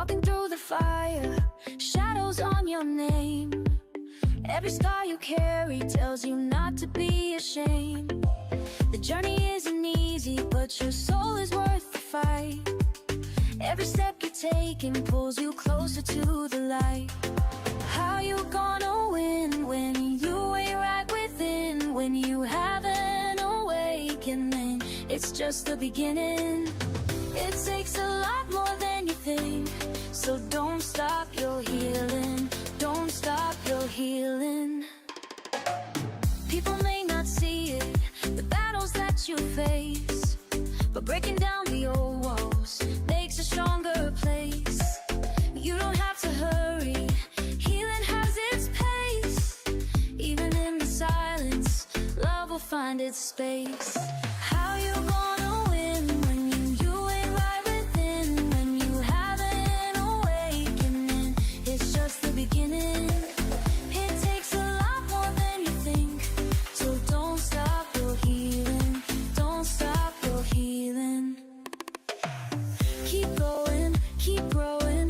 walking through the fire, shadows on your name. Every scar you carry tells you not to be ashamed. The journey isn't easy, but your soul is worth the fight. Every step you're taking pulls you closer to the light. How you gonna win when you ain't right within? When you have an awakening, it's just the beginning. It takes a lot more than you think, so don't stop your healing. Don't stop your healing. People may not see it, the battles that you face, but breaking down the old walls makes a stronger place. You don't have to hurry, healing has its pace. Even in the silence, love will find its space. How you gonna win when you ain't right within? When you have an awakening, it's just the beginning. It takes a lot more than you think, so don't stop your healing. Don't stop your healing. Keep going, keep growing,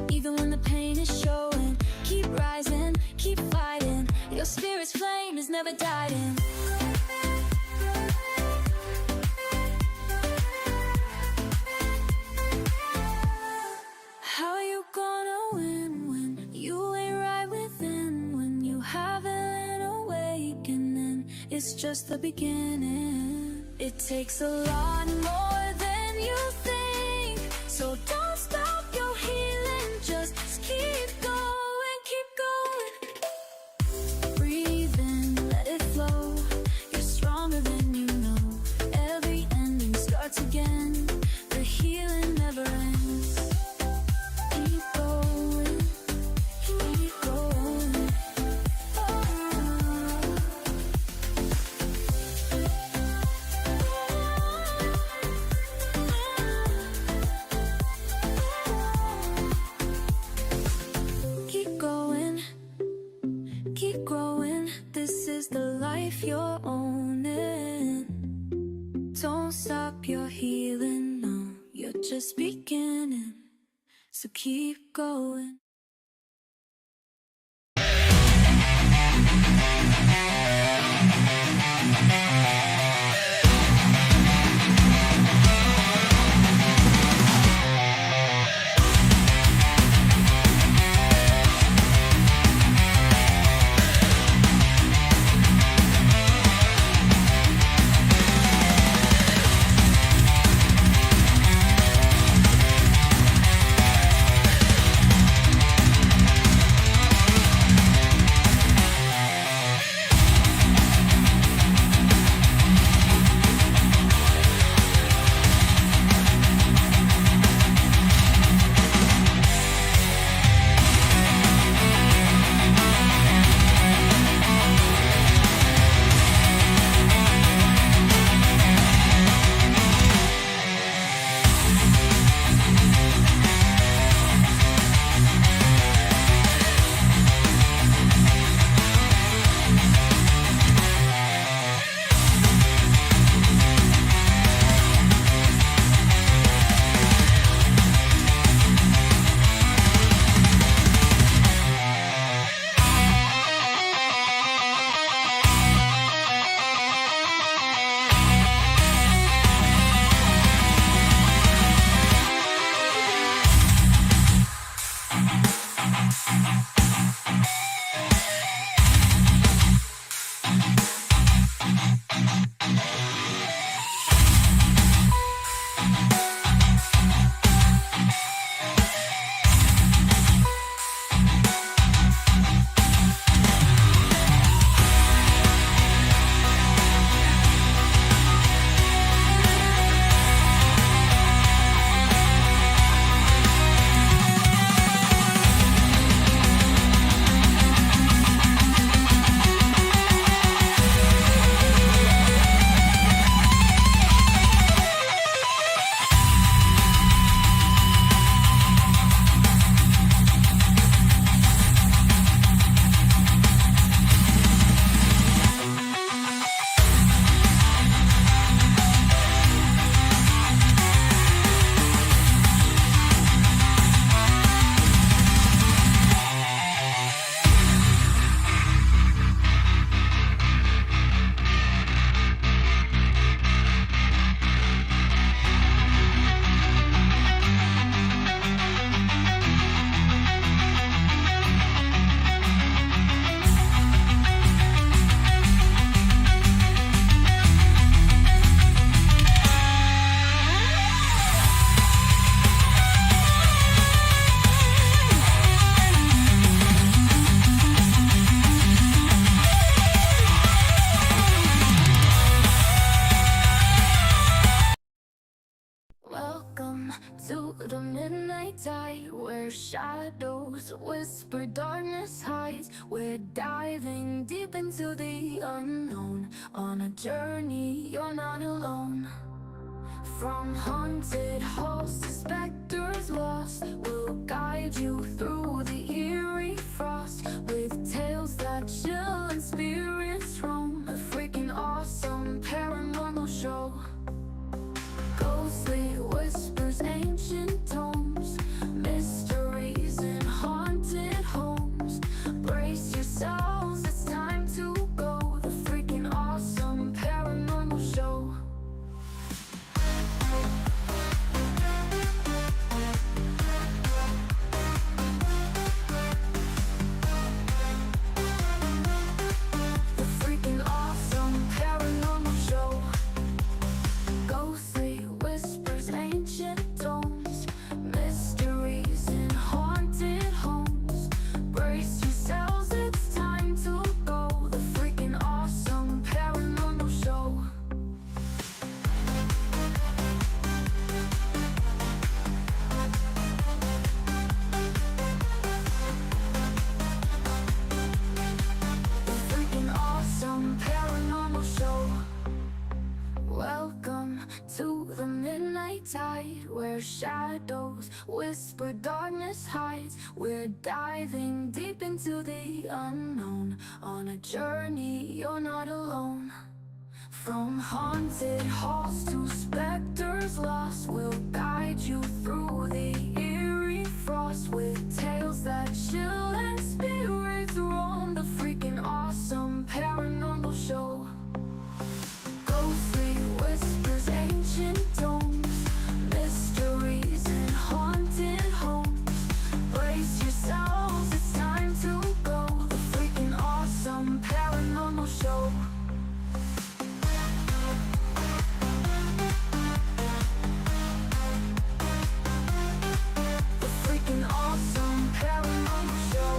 even when the pain is showing. Keep rising, keep fighting, your spirit's flame is never dying. How you gonna win when you ain't right within? When you have an awakening, it's just the beginning. It takes a lot more than you think, so don't stop your healing. Just keep going, keep going. Breathe in, let it flow. You're stronger than you know. Every ending starts again. The healing never ends. Keep going, keep going. Keep going, keep growing. This is the life you're owning. Don't stop your healing, no, you're just beginning. So keep going. shadows whisper, darkness hides. We're diving deep into the unknown. On a journey, you're not alone. From haunted halls to specters lost, we'll guide you through the eerie frost. With tales that chill and spirits roam. A freaking awesome paranormal show. Ghostly whispers, ancient tomes, mysteries in haunted homes. Brace yourselves, it's time to go. The freaking awesome paranormal show. The freaking awesome paranormal show. Ghostly whispers, ancient tomes, mysteries in haunted homes. Brace yourselves, it's time to go. The freaking awesome paranormal show. The freaking awesome paranormal show. Welcome to the midnight tide, where shadows whisper, darkness hides. We're diving deep into the unknown. On a journey, you're not alone. From haunted halls to specters lost, we'll guide you through the eerie frost. With tales that chill and spirits roam. The freaking awesome paranormal show. Ghostly whispers, ancient tomes, mysteries in haunted homes. Brace yourselves, it's time to go. The freaking awesome paranormal show. The freaking awesome paranormal show.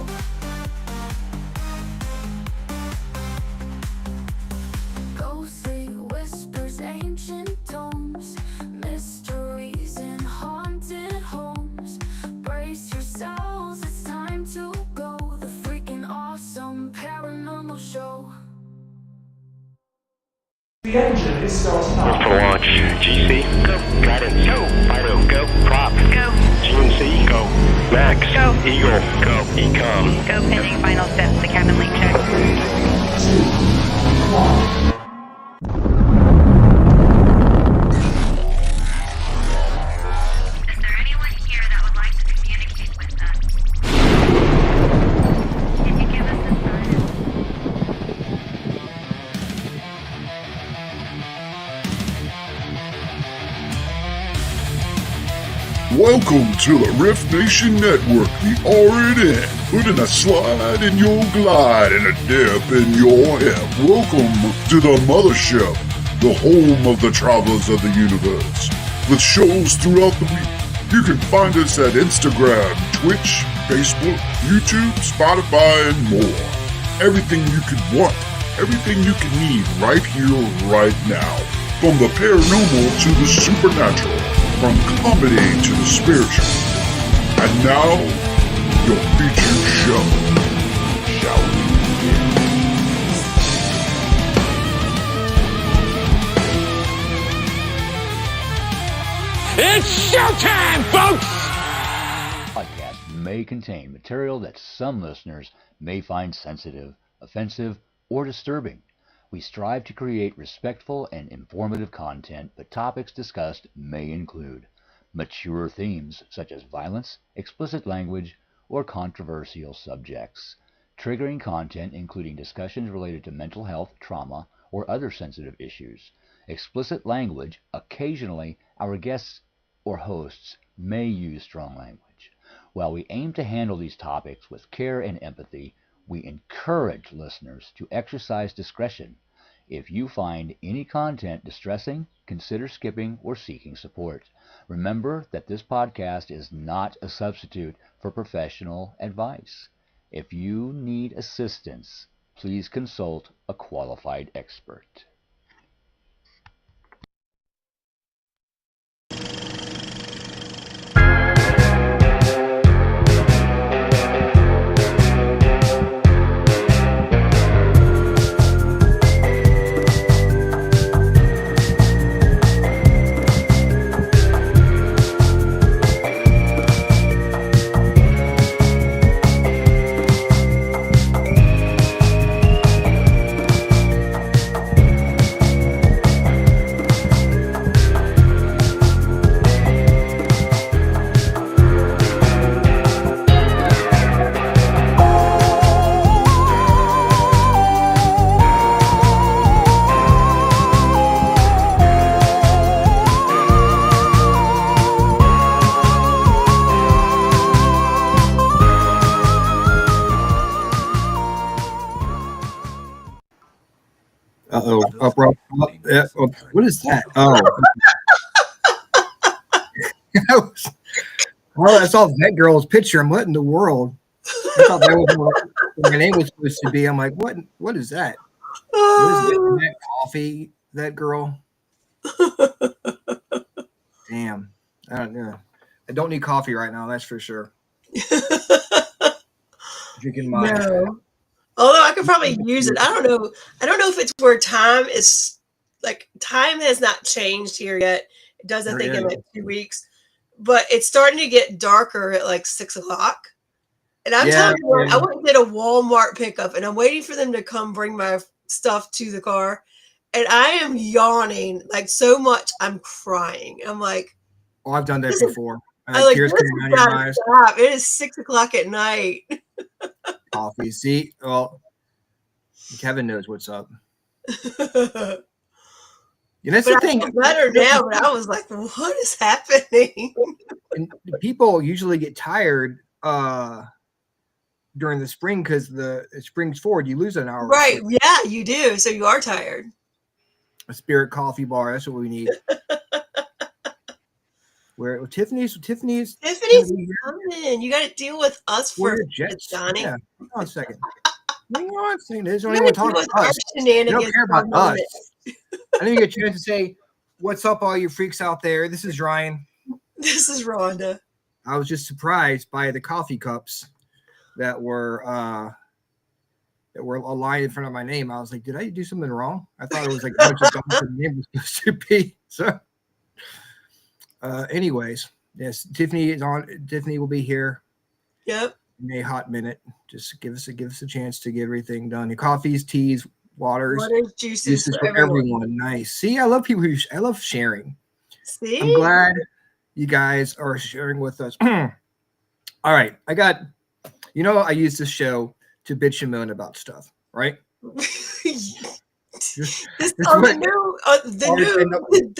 Ghostly whispers, ancient tomes, mysteries in haunted homes. Brace yourselves, it's time to go. The freaking awesome paranormal show. The engine is starting up. For launch. GC. Go. Guidance. Go. Fido. Go. Prop. Go. GNC. Go. Max. Go. Eagle. Go. Ecom. Go pending final steps to cabin link check. 2, 1. Is there anyone here that would like to communicate with us? Can you give us a sign? Welcome to the R.I.F.T Nation Network, the RNN, putting a slide in your glide and a dip in your hip. Welcome to the mothership, the home of the travelers of the universe. With shows throughout the week, you can find us at Instagram, Twitch, Facebook, YouTube, Spotify, and more. Everything you could want, everything you can need right here, right now. From the paranormal to the supernatural. From comedy to the spiritual. And now, your featured show. Shall we begin? It's showtime, folks! Podcast may contain material that some listeners may find sensitive, offensive, or disturbing. We strive to create respectful and informative content, but topics discussed may include mature themes such as violence, explicit language, or controversial subjects, triggering content including discussions related to mental health, trauma, or other sensitive issues, explicit language. Occasionally, our guests or hosts may use strong language. While we aim to handle these topics with care and empathy, we encourage listeners to exercise discretion. If you find any content distressing, consider skipping or seeking support. Remember that this podcast is not a substitute for professional advice. If you need assistance, please consult a qualified expert. Uh-oh. What is that? Oh. I saw that girl's picture. I'm, what in the world? I thought that was what my name was supposed to be. I'm like, what is that? What is that coffee? That girl? Damn. I don't know. I don't need coffee right now, that's for sure. Drinking my No. Although I could probably use it. I don't know. I don't know if it's where time is like time has not changed here yet. It does, I think, in like 2 weeks. But it's starting to get darker at like 6 o'clock. And I'm telling you what, I went and did a Walmart pickup and I'm waiting for them to come bring my stuff to the car. And I am yawning like so much I'm crying. I'm like, oh, I've done that before. Tears coming down your eyes. Stop. It is 6 o'clock at night. Coffee. See, well, Kevin knows what's up. And that's the thing. I feel better now, but I was like, what is happening? And people usually get tired during the spring because the spring's forward. You lose an hour. Right. Yeah, you do. So you are tired. A Spirit coffee bar. That's what we need. Where Tiffany's coming. You got to deal with us for Johnny. Yeah. Hang on a second. Hang on a second. They don't even talk about us. They don't care about us. I didn't get a chance to say, what's up, all you freaks out there? This is Ryan. This is Rhonda. I was just surprised by the coffee cups that were aligned in front of my name. I was like, did I do something wrong? I thought it was like a bunch of dogs the name was supposed to be. So anyways, yes, Tiffany is on. Tiffany will be here. Yep. In a hot minute. Just give us a chance to get everything done. Your coffees, teas, waters, juices for everyone. Nice. See, I love people I love sharing. See? I'm glad you guys are sharing with us. All right. I use this show to bitch and moan about stuff, right? The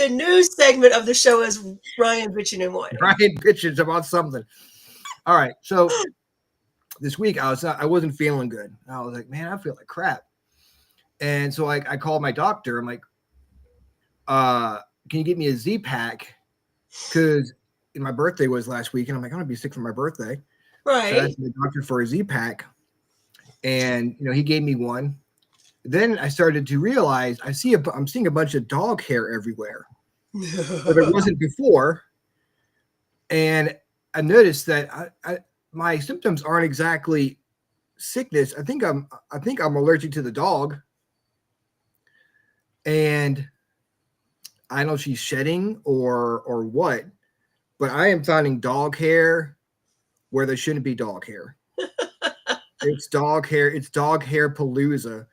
new segment of the show is Ryan bitching and whining. Ryan bitches about something. All right. So this week I wasn't feeling good. I was like, man, I feel like crap. And so I called my doctor. I'm like, can you get me a Z-Pack? Because my birthday was last week, and I'm like, I'm gonna be sick for my birthday. Right. So I asked the doctor for a Z-Pack, and he gave me one. Then I started to realize I'm seeing a bunch of dog hair everywhere, but it wasn't before. And I noticed that my symptoms aren't exactly sickness. I think I'm allergic to the dog. And I don't know if she's shedding or what, but I am finding dog hair where there shouldn't be dog hair. It's dog hair. It's dog hair palooza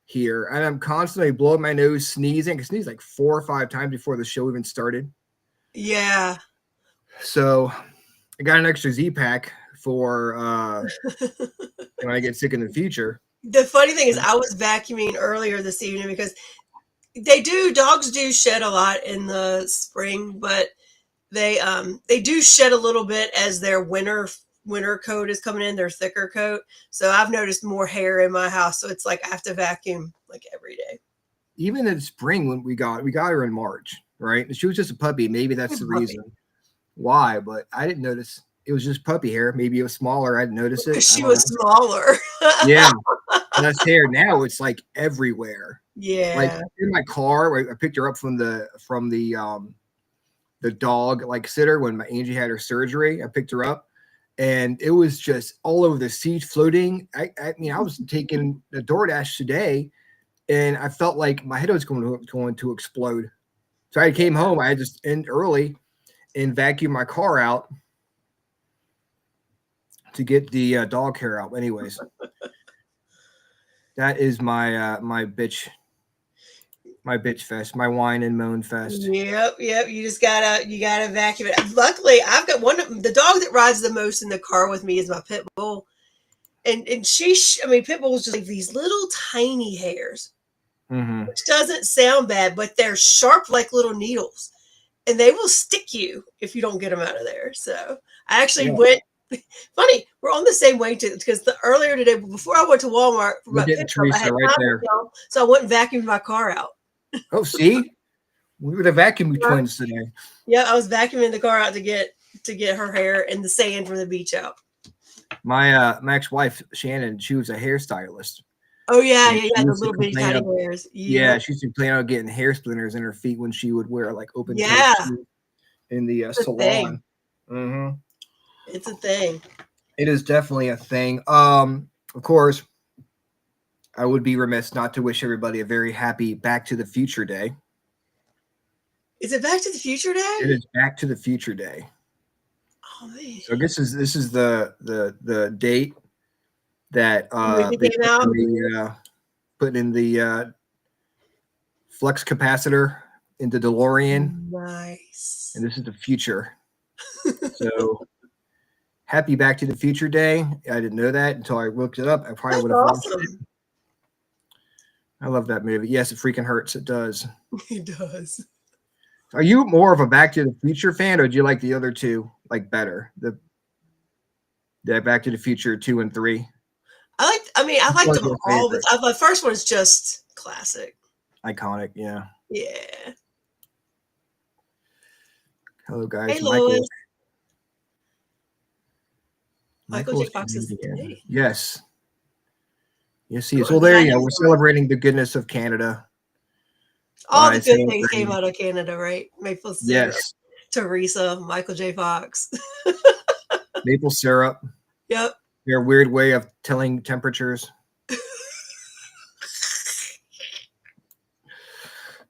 here. And I'm constantly blowing my nose, sneezing. I sneezed like 4 or 5 times before the show even started. Yeah. So I got an extra Z-Pack for when I get sick in the future. The funny thing is I was vacuuming earlier this evening because dogs do shed a lot in the spring, but they do shed a little bit as their winter coat is coming in, their thicker coat. So I've noticed more hair in my house. So it's like I have to vacuum like every day. Even in spring when we got her in March, right? She was just a puppy. Maybe that's the reason why, but I didn't notice it was just puppy hair. Maybe it was smaller. I didn't notice it. She was smaller. Yeah. Less hair. Now it's like everywhere. Yeah. Like in my car, I picked her up from the dog like sitter when my Angie had her surgery. I picked her up and it was just all over the seat floating. I was taking the DoorDash today and I felt like my head was going to explode. So I came home. I had to end early and vacuum my car out to get the dog hair out. Anyways, that is my bitch fest, my whine and moan fest. Yep. You just gotta vacuum it. Luckily, I've got the dog that rides the most in the car with me is my pit bull, and pit bulls just like these little tiny hairs, which doesn't sound bad, but they're sharp like little needles, and they will stick you if you don't get them out of there. So I actually went Funny, we're on the same wavelength because the earlier today, before I went to Walmart for my We're getting pickup, I had Teresa right time there. with y'all, so I went and vacuumed my car out. Oh, see, we were the vacuum twins today. Yeah, I was vacuuming the car out to get her hair and the sand from the beach out. My ex-wife Shannon, she was a hairstylist. Oh yeah, And yeah, she yeah. The used to little bitty complain tiny of- hairs. Yeah, she used to complain about getting hair splinters in her feet when she would wear like open toe Yeah. shoes in the a salon. Mm-hmm. It's a thing. It is definitely a thing. Of course, I would be remiss not to wish everybody a very happy Back to the Future Day. Is it Back to the Future Day? It is Back to the Future Day. Oh man. So this is the date that Movie they came out? put in the flux capacitor in the DeLorean, Nice. and this is the future. So happy Back to the Future Day. I didn't know that until I looked it up. I probably That's would have watched it. awesome. I love that movie. Yes, it freaking hurts. It does. It does. Are you more of a Back to the Future fan, or do you like the other two like better? The Back to the Future 2 and 3. I liked one's them your all, but favorite? the first one is just classic. Iconic, yeah. Yeah. Hello, guys. Hey, Lois. Michael J. Michael's Fox is Canadian. today. Yes. Yes, he is. Cool. Well, there you Yeah, go. We're celebrating the goodness of Canada. All by the good saying things great. came out of Canada, right? Maple syrup, Yes. Teresa, Michael J. Fox. Maple syrup. Yep. Their weird way of telling temperatures.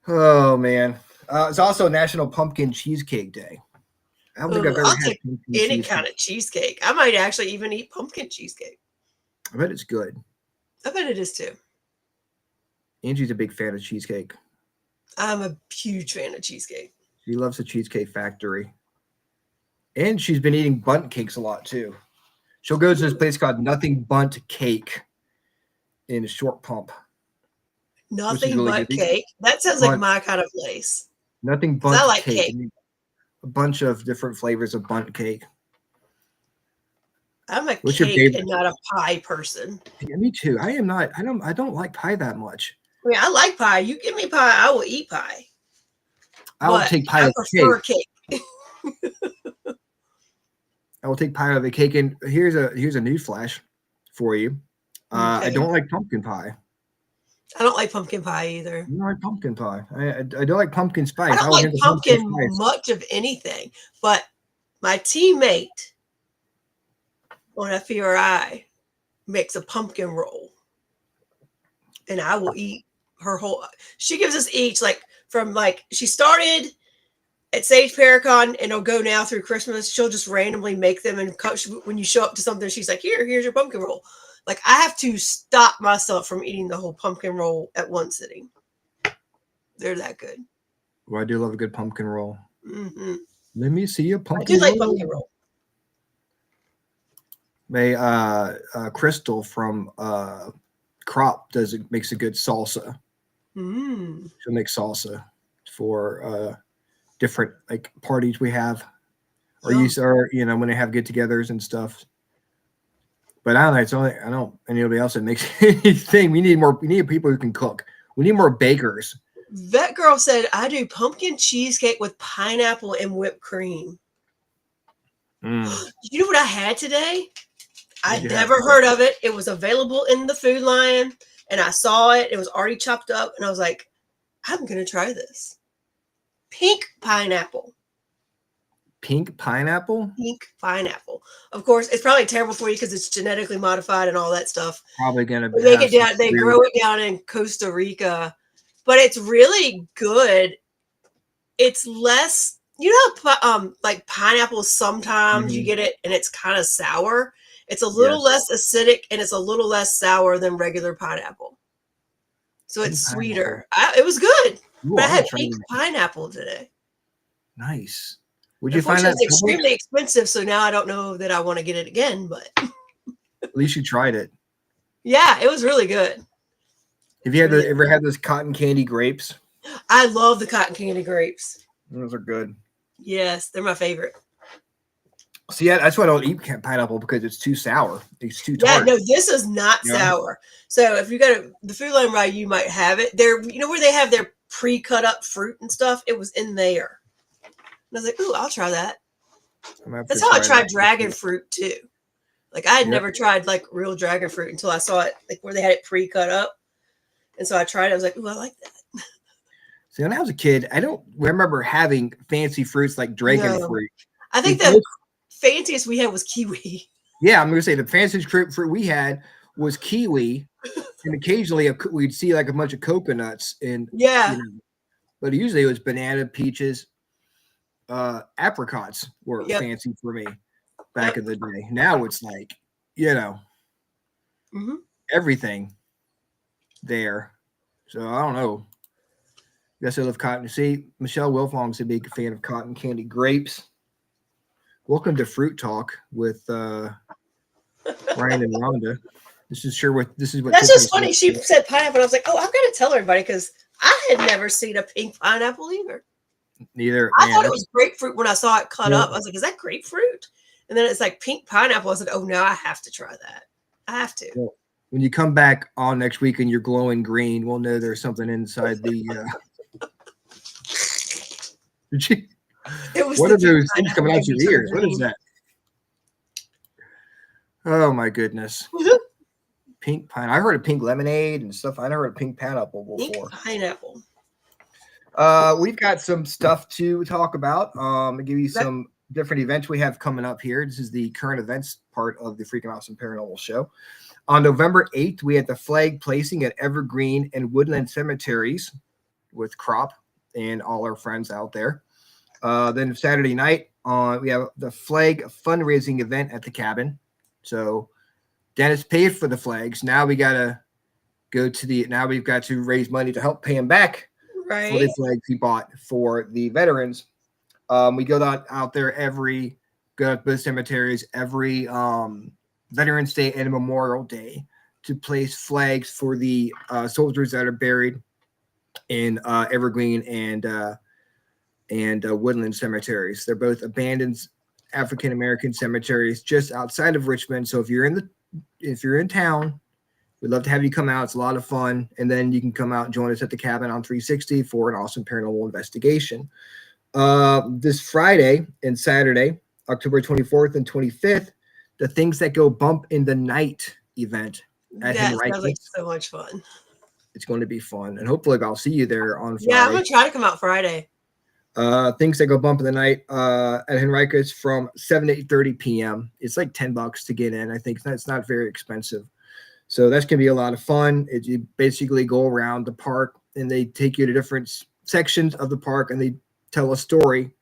Oh, man. It's also National Pumpkin Cheesecake Day. I don't think I've ever I'll had take pumpkin any cheesecake. kind of cheesecake. I might actually even eat pumpkin cheesecake. I bet it's good. I bet it is too. Angie's a big fan of cheesecake. I'm a huge fan of cheesecake. She loves the Cheesecake Factory. And she's been eating bundt cakes a lot too. She'll go to this place called Nothing Bundt Cake in Short Pump. Nothing really but good. cake. That sounds like Bundt. my kind of place. Nothing 'Cause I Bundt like cake. cake. A bunch of different flavors of bundt cake. I'm a What's your cake favorite? and not a pie person. Yeah, me too. I am not. I don't like pie that much. I mean, I like pie. You give me pie, I will eat pie. I will But take pie I over prefer cake. cake. I will take pie over cake. And here's a news flash for you. I Okay. don't like pumpkin pie. I don't like pumpkin pie either. I don't like pumpkin pie. I don't like pumpkin spice. I don't will like get the pumpkin spice. much of anything, but my teammate on FERI makes a pumpkin roll, and I will eat her whole. She gives us each she started at Sage Paracon, and it'll go now through Christmas. She'll just randomly make them, and when you show up to something, she's like, "Here's your pumpkin roll." Like, I have to stop myself from eating the whole pumpkin roll at one sitting. They're that good. Well, I do love a good pumpkin roll. Mm-hmm. Let me see a I pumpkin do like roll. pumpkin roll. Crystal from Crop makes a good salsa. Mm. She'll make salsa for different like parties we have, or when they have get-togethers and stuff. But I don't know anybody else that makes anything. We need people who can cook. We need more bakers. That girl said, I do pumpkin cheesecake with pineapple and whipped cream. Mm. You know what I had today? I'd you never have? heard of it. It was available in the Food Lion, and I saw it. It was already chopped up, and I was like, I'm going to try this. Pink pineapple. Pink pineapple? Pink pineapple. Of course, it's probably terrible for you because it's genetically modified and all that stuff. Probably going to They grow it down in Costa Rica, but it's really good. It's less, like pineapple, sometimes you get it and it's kind of sour. It's a little less acidic and it's a little less sour than regular pineapple. So it's sweeter. It was good. Ooh, but I I'm had gonna try pink that. pineapple today. Nice. Would you find that? Unfortunately, it's extremely expensive, so now I don't know that I want to get it again, but At least you tried it. yeah, it was really good. Have you ever had those cotton candy grapes? I love the cotton candy grapes. Those are good. Yes, they're my favorite. See, yeah, that's why I don't eat pineapple because it's too sour. It's too tart. Yeah, no, this is not Yeah. sour. So if you go to the Food Line Ride, you might have it there. You know where they have their pre-cut up fruit and stuff? It was in there. And I was like, ooh, I'll try that. That's how I tried dragon fruit too. Like I had never tried like real dragon fruit until I saw it, like where they had it pre-cut up. And so I tried it. I was like, ooh, I like that. See, when I was a kid, I don't remember having fancy fruits like dragon fruit. I think the fanciest we had was kiwi. Yeah, I'm going to say the fanciest fruit we had was kiwi, and occasionally we'd see like a bunch of coconuts. And but usually it was banana, peaches, apricots were fancy for me back in the day. Now it's like, everything there. So I don't know. Guess I love cotton. See, Michelle Wilfong's a big fan of cotton candy grapes. Welcome to Fruit Talk with Ryan and Rhonda. This is what. That's just funny. She said pineapple. I was like, oh, I've got to tell everybody because I had never seen a pink pineapple either. Neither. I thought it was grapefruit when I saw it cut up. I was like, is that grapefruit? And then it's like pink pineapple. I was like, oh no, I have to try that. I have to. Well, when you come back on next week and you're glowing green, we'll know there's something inside the. What are those things coming out your ears? What is that? Oh my goodness. Pink pine. I heard of pink lemonade and stuff. I never heard of pink pineapple before. Pink pineapple. We've got some stuff to talk about. I'll give you some different events we have coming up here. This is the current events part of the Freakin Awesome Paranormal show. On November 8th, we had the flag placing at Evergreen and Woodland Cemeteries with Crop and all our friends out there. Then Saturday night, we have the flag fundraising event at the cabin. So Dennis paid for the flags. Now we got to we've got to raise money to help pay him back for the flags he bought for the veterans. We go out there go to both cemeteries every Veterans Day and Memorial Day to place flags for the soldiers that are buried in Evergreen and Woodland cemeteries. They're both abandoned African American cemeteries just outside of Richmond. So if you're in town, we'd love to have you come out. It's a lot of fun, and then you can come out and join us at the cabin on 360 for an awesome paranormal investigation. This Friday and Saturday, October 24th and 25th, the Things That Go Bump in the Night event at Henricus. Sounds like so much fun. It's going to be fun, and hopefully I'll see you there on Friday. Yeah, I'm going to try to come out Friday. Things That Go Bump in the Night at Henricus from 7 to 8:30 p.m. It's like $10 to get in. I think it's not very expensive. So that's going to be a lot of fun. You basically go around the park, and they take you to different sections of the park, and they tell a scary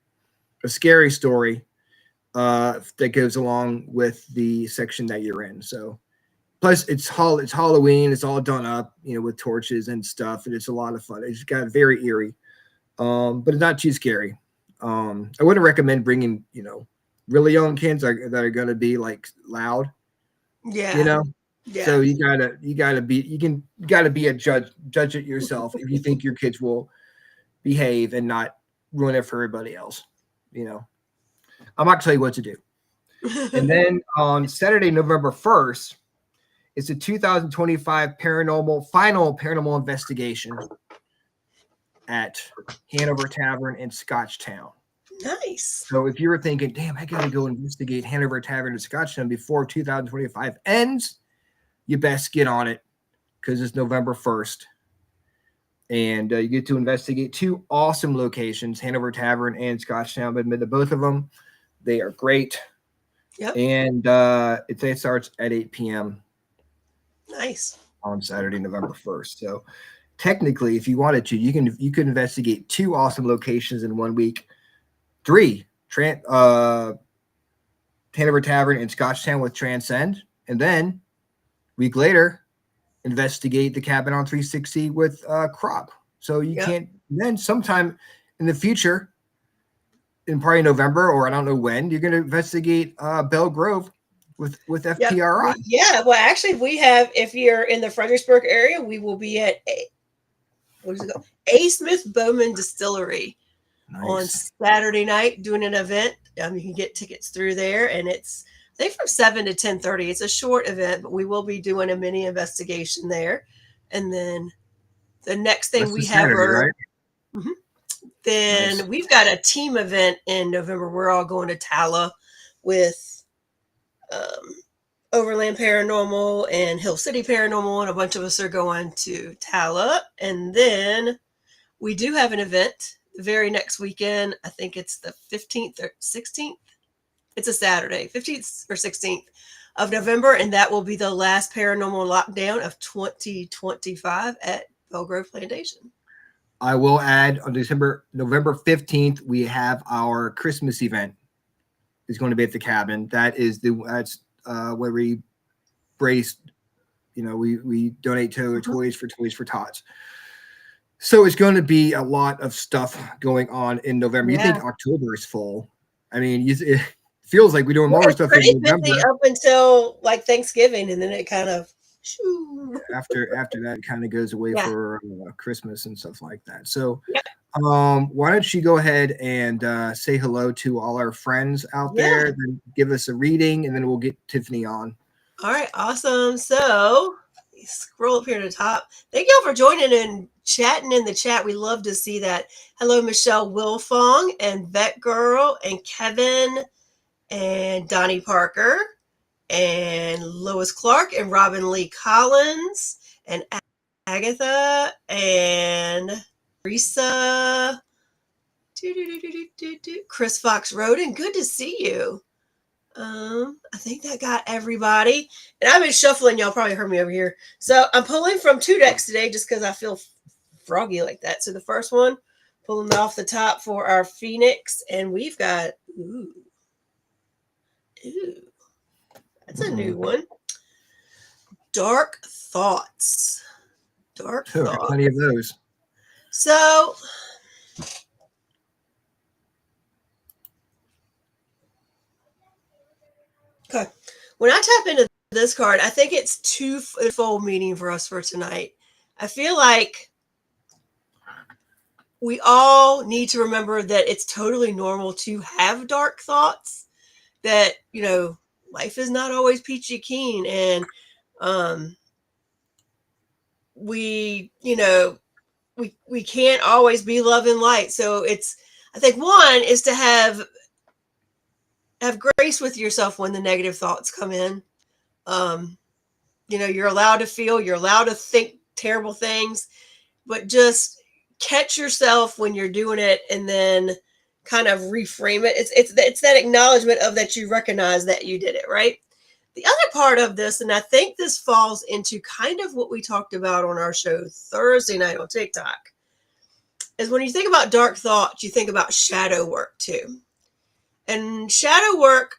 story that goes along with the section that you're in. So plus it's Halloween. It's all done up, with torches and stuff, and it's a lot of fun. It's got very eerie. But it's not too scary. I wouldn't recommend bringing, really young kids that are going to be like loud. Yeah. Yeah. So you gotta be a judge it yourself if you think your kids will behave and not ruin it for everybody else. I'm not gonna tell you what to do. And then on Saturday, November 1st, it's a 2025 final paranormal investigation at Hanover Tavern in Scotchtown. Nice. So if you were thinking, damn, I got to go investigate Hanover Tavern in Scotchtown before 2025 ends, you best get on it because it's November 1st. And you get to investigate two awesome locations, Hanover Tavern and Scotchtown. I've been to both of them. They are great. Yep. And it starts at 8 p.m. Nice. On Saturday, November 1st. So technically, if you wanted to, you could investigate two awesome locations in 1 week. 3, Hanover Tavern and Scotchtown with Transcend, and then a week later, investigate the cabin on 360 with Crop. So you can't. Then sometime in the future, in probably November or I don't know when, you're going to investigate Belle Grove with FPRI. Yeah, well, actually, we have. If you're in the Fredericksburg area, we will be at A. Smith Bowman Distillery. Nice. On Saturday night doing an event. You can get tickets through there, and it's I think from 7 to 10:30. It's a short event, but we will be doing a mini investigation there. And then the next thing That's we the have Saturday, are right? Mhm. Then Nice. we've got a team event in November. We're all going to Tala with Overland Paranormal and Hill City Paranormal, and a bunch of us are going to Tala. And then we do have an event the very next weekend. I think it's the 15th or 16th. It's a Saturday, 15th or 16th of November, and that will be the last paranormal lockdown of 2025 at Belgrove Plantation. I will add on November 15th, we have our Christmas event. It's going to be at the cabin. That's where we brace, we donate to Toys for Tots. So it's going to be a lot of stuff going on in November. Yeah. You think October is full? I mean, it feels like we're doing more stuff in pretty November. busy up until like Thanksgiving, and then it kind of after that it kind of goes away for Christmas and stuff like that. So yeah. Why don't you go ahead and say hello to all our friends out there, then give us a reading, and then we'll get Tiffany on. All right, awesome. So scroll up here to the top. Thank y'all for joining and chatting in the chat. We love to see that. Hello, Michelle Wilfong and Vet Girl and Kevin and Donnie Parker and Lois Clark and Robin Lee Collins and Agatha and Risa, Chris Fox Roden. Good to see you. I think that got everybody. And I've been shuffling. Y'all probably heard me over here. So I'm pulling from 2 decks today just because I feel froggy like that. So the first one, pulling off the top for our Phoenix. And we've got, ooh, that's a new one. Dark Thoughts. Dark Thoughts. Plenty of those. So okay, when I tap into this card, I think it's twofold meaning for us for tonight. I feel like we all need to remember that it's totally normal to have dark thoughts, that, life is not always peachy keen, and we can't always be love and light. So I think one is to have grace with yourself when the negative thoughts come in. You're allowed to feel, you're allowed to think terrible things, but just catch yourself when you're doing it and then kind of reframe it. It's that acknowledgement of that you recognize that you did it, right? The other part of this, and I think this falls into kind of what we talked about on our show Thursday night on TikTok, is when you think about dark thoughts, you think about shadow work too. And shadow work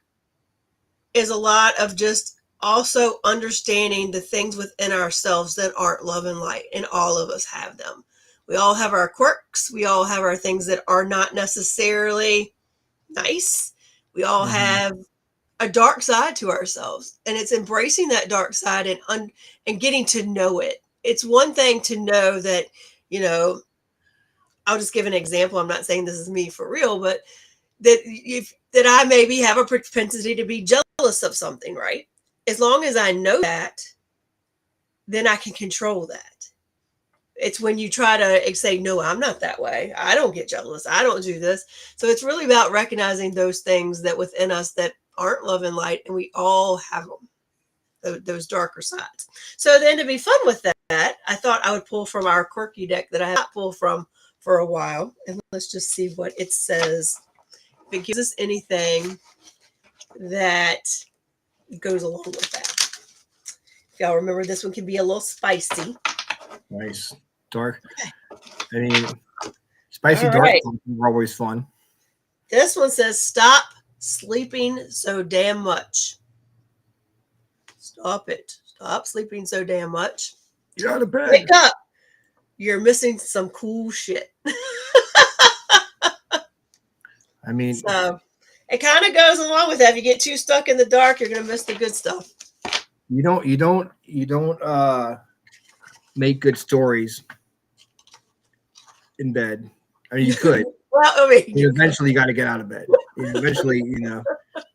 is a lot of just also understanding the things within ourselves that aren't love and light, and all of us have them. We all have our quirks. We all have our things that are not necessarily nice. We all have a dark side to ourselves, and it's embracing that dark side and getting to know it. It's one thing to know that, I'll just give an example. I'm not saying this is me for real, but that I maybe have a propensity to be jealous of something, right? As long as I know that, then I can control that. It's when you try to say, no, I'm not that way. I don't get jealous. I don't do this. So it's really about recognizing those things that within us that aren't love and light, and we all have them, those darker sides. So then, to be fun with that, I thought I would pull from our quirky deck that I have not pulled from for a while, and let's just see what it says. If it gives us anything that goes along with that. If y'all remember, this one can be a little spicy. Nice. Dark. I mean, spicy All dark right. are always fun. This one says, stop sleeping so damn much. Stop it. Stop sleeping so damn much. Get out of bed. Wake up. You're missing some cool shit. I mean, so it kind of goes along with that. If you get too stuck in the dark, you're going to miss the good stuff. You don't make good stories in bed. I mean, you could. Well, I mean, eventually you got to get out of bed. Eventually,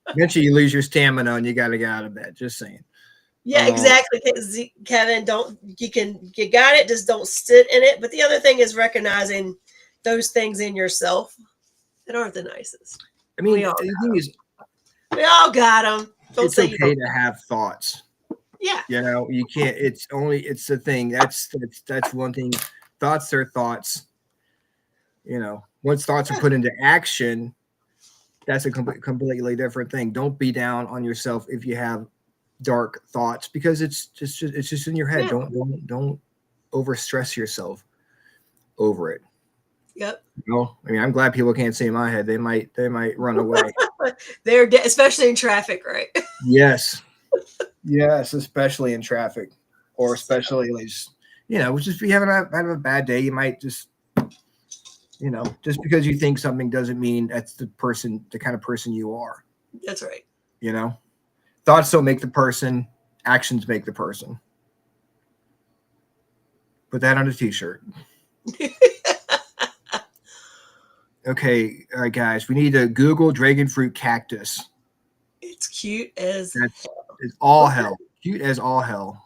eventually you lose your stamina and you got to get out of bed. Just saying. Yeah, exactly. Kevin, you got it. Just don't sit in it. But the other thing is recognizing those things in yourself that aren't the nicest. I mean, the thing is, we all got them. It's okay to have thoughts. Yeah. You can't. It's the thing. That's one thing. Thoughts are thoughts. Once thoughts are put into action, that's a completely different thing. Don't be down on yourself if you have dark thoughts, because it's just in your head. Yeah. Don't overstress yourself over it. Yep. I mean, I'm glad people can't see my head. They might run away. They're especially in traffic, right? Yes, especially in traffic, or especially just if you having a bad day, you might just just because you think something doesn't mean that's the kind of person you are. That's right. Thoughts don't make the person, actions make the person. Put that on a t-shirt. Okay, all right, guys, we need to Google dragon fruit cactus. It's cute as it's all hell. Cute as all hell.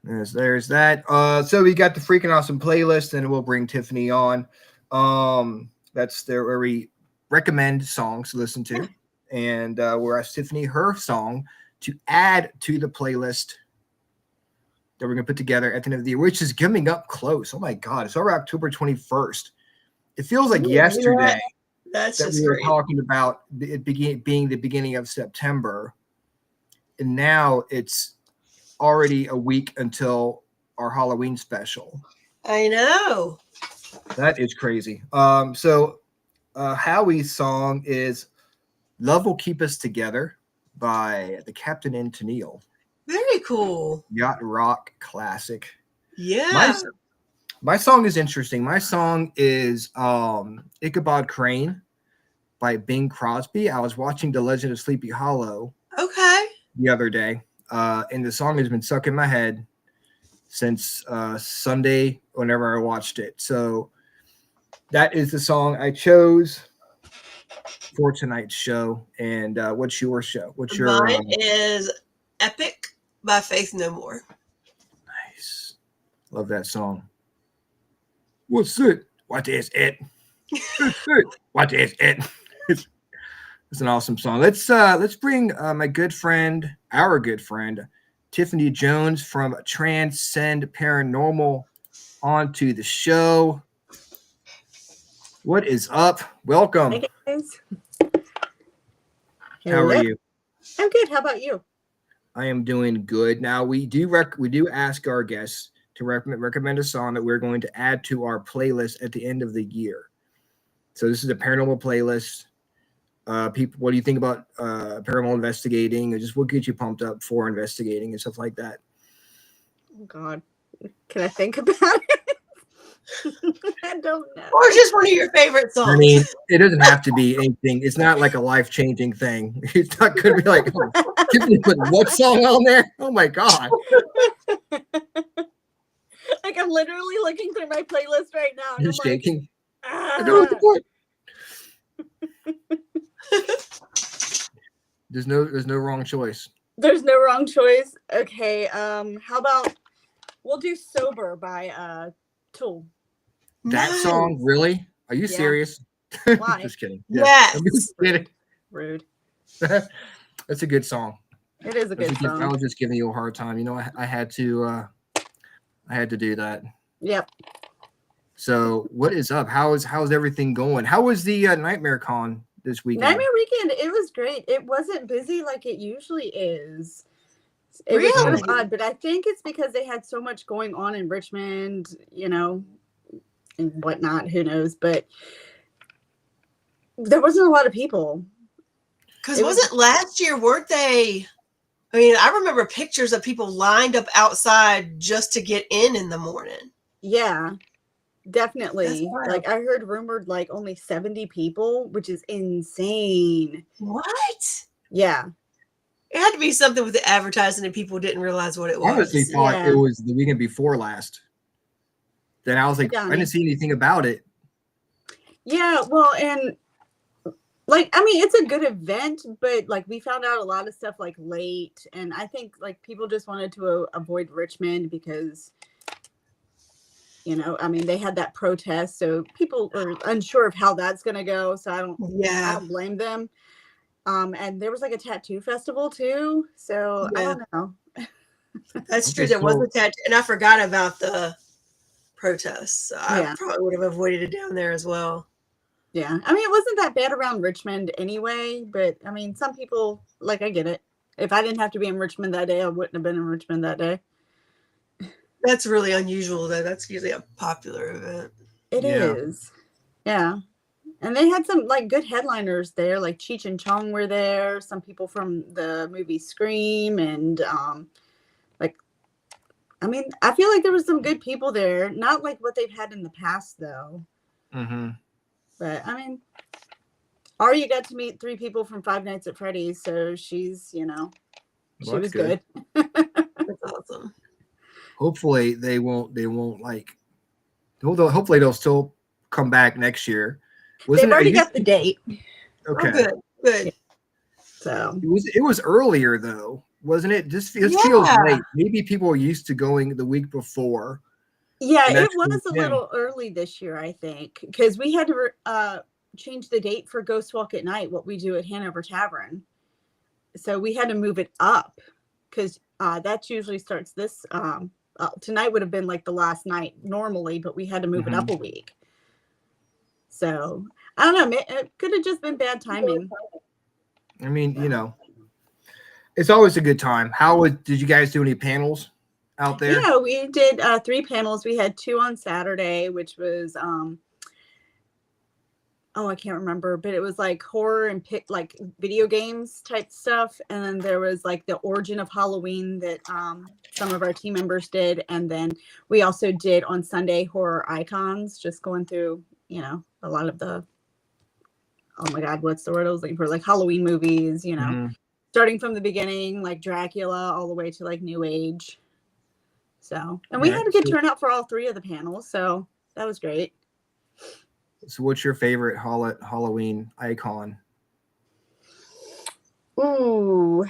There's that. So we got the Freakin Awesome playlist, and we'll bring Tiffany on. That's there where we recommend songs to listen to, and we'll ask Tiffany her song to add to the playlist that we're gonna put together at the end of the year, which is coming up close. Oh my God, it's already October 21st. It feels like yesterday that we were talking about it being the beginning of September, and now it's already a week until our Halloween special. I know. That is crazy. So Howie's song is "Love Will Keep Us Together" by the Captain and Tennille. Very cool. Yacht rock classic. Yeah. My song is interesting. My song is Ichabod Crane by Bing Crosby. I was watching The Legend of Sleepy Hollow the other day, and the song has been stuck in my head since Sunday whenever I watched it. So that is the song I chose for tonight's show. And what's your show? Mine is Epic by Faith No More. Nice. Love that song. What's it? What is it? What is it? It's an awesome song. Let's bring our good friend, Tiffany Jones from Transcend Paranormal onto the show. What is up? Welcome. Hey guys. How are you? I'm good. How about you? I am doing good. Now we do ask our guests to recommend a song that we're going to add to our playlist at the end of the year. So this is a paranormal playlist. People, what do you think about paranormal investigating, or just what gets you pumped up for investigating and stuff like that? Oh God, can I think about it? I don't know. Or just one of your favorite songs. I mean, it doesn't have to be anything. It's not like a life-changing thing. It's not going to be like, Tiffany put what song on there? Oh my God. Like I'm literally looking through my playlist right now. And You're I'm shaking. Like, I don't know what to put. There's no wrong choice. There's no wrong choice. Okay. How about we'll do "Sober" by Tool. That song, really? Are you serious? Why? Just kidding. Yes. I'm just kidding. Rude. That's a good song. It is a good song. I was just giving you a hard time. I had to do that. Yep. So what is up? How's everything going? How was the Nightmare Con this weekend? Nightmare Weekend, it was great. It wasn't busy like it usually is. It was kind of odd, but I think it's because they had so much going on in Richmond, and whatnot. Who knows? But there wasn't a lot of people. Because wasn't last year, weren't they? I mean, I remember pictures of people lined up outside just to get in the morning. Yeah, definitely. Like I heard rumored like only 70 people, which is insane. What? Yeah. It had to be something with the advertising and people didn't realize what it was. I honestly thought it was the weekend before last. Then I was like, I didn't see anything about it. Yeah, well, and like, I mean, it's a good event, but like we found out a lot of stuff like late, and I think like people just wanted to avoid Richmond because, you know, I mean, they had that protest, so people are unsure of how that's going to go. So I don't blame them. And there was like a tattoo festival too, so I don't know. That's true. There was a tattoo, and I forgot about the protests. So I probably would have avoided it down there as well. Yeah, I mean, it wasn't that bad around Richmond anyway, but I mean, some people, like, I get it. If I didn't have to be in Richmond that day, I wouldn't have been in Richmond that day. That's really unusual, though. That's usually a popular event. It is. Yeah. And they had some, like, good headliners there, like Cheech and Chong were there, some people from the movie Scream, and, like, I mean, I feel like there was some good people there. Not like what they've had in the past, though. Mm-hmm. But, I mean, Aria got to meet 3 people from Five Nights at Freddy's, so she's, you know, she was good. That's awesome. Hopefully they won't like, hopefully they'll still come back next year. They've already got the date. Okay. Oh, good. So it was earlier though, wasn't it? Just feels late. Maybe people are used to going the week before. Yeah, it was a little early this year, I think, because we had to change the date for Ghost Walk at Night, what we do at Hanover Tavern. So we had to move it up because that usually starts this. Tonight would have been like the last night normally, but we had to move it up a week. So I don't know. It could have just been bad timing. I mean, you know, it's always a good time. Did you guys do any panels out there? Yeah, we did 3 panels. We had 2 on Saturday, which was I can't remember, but it was like horror and like video games type stuff. And then there was like the origin of Halloween that some of our team members did. And then we also did on Sunday horror icons, just going through, you know, a lot of the, oh my God, what's the word I was looking for? Like Halloween movies, you know, starting from the beginning, like Dracula, all the way to like New Age. So, and we had a good turnout for all 3 of the panels. So that was great. So what's your favorite Halloween icon? Ooh,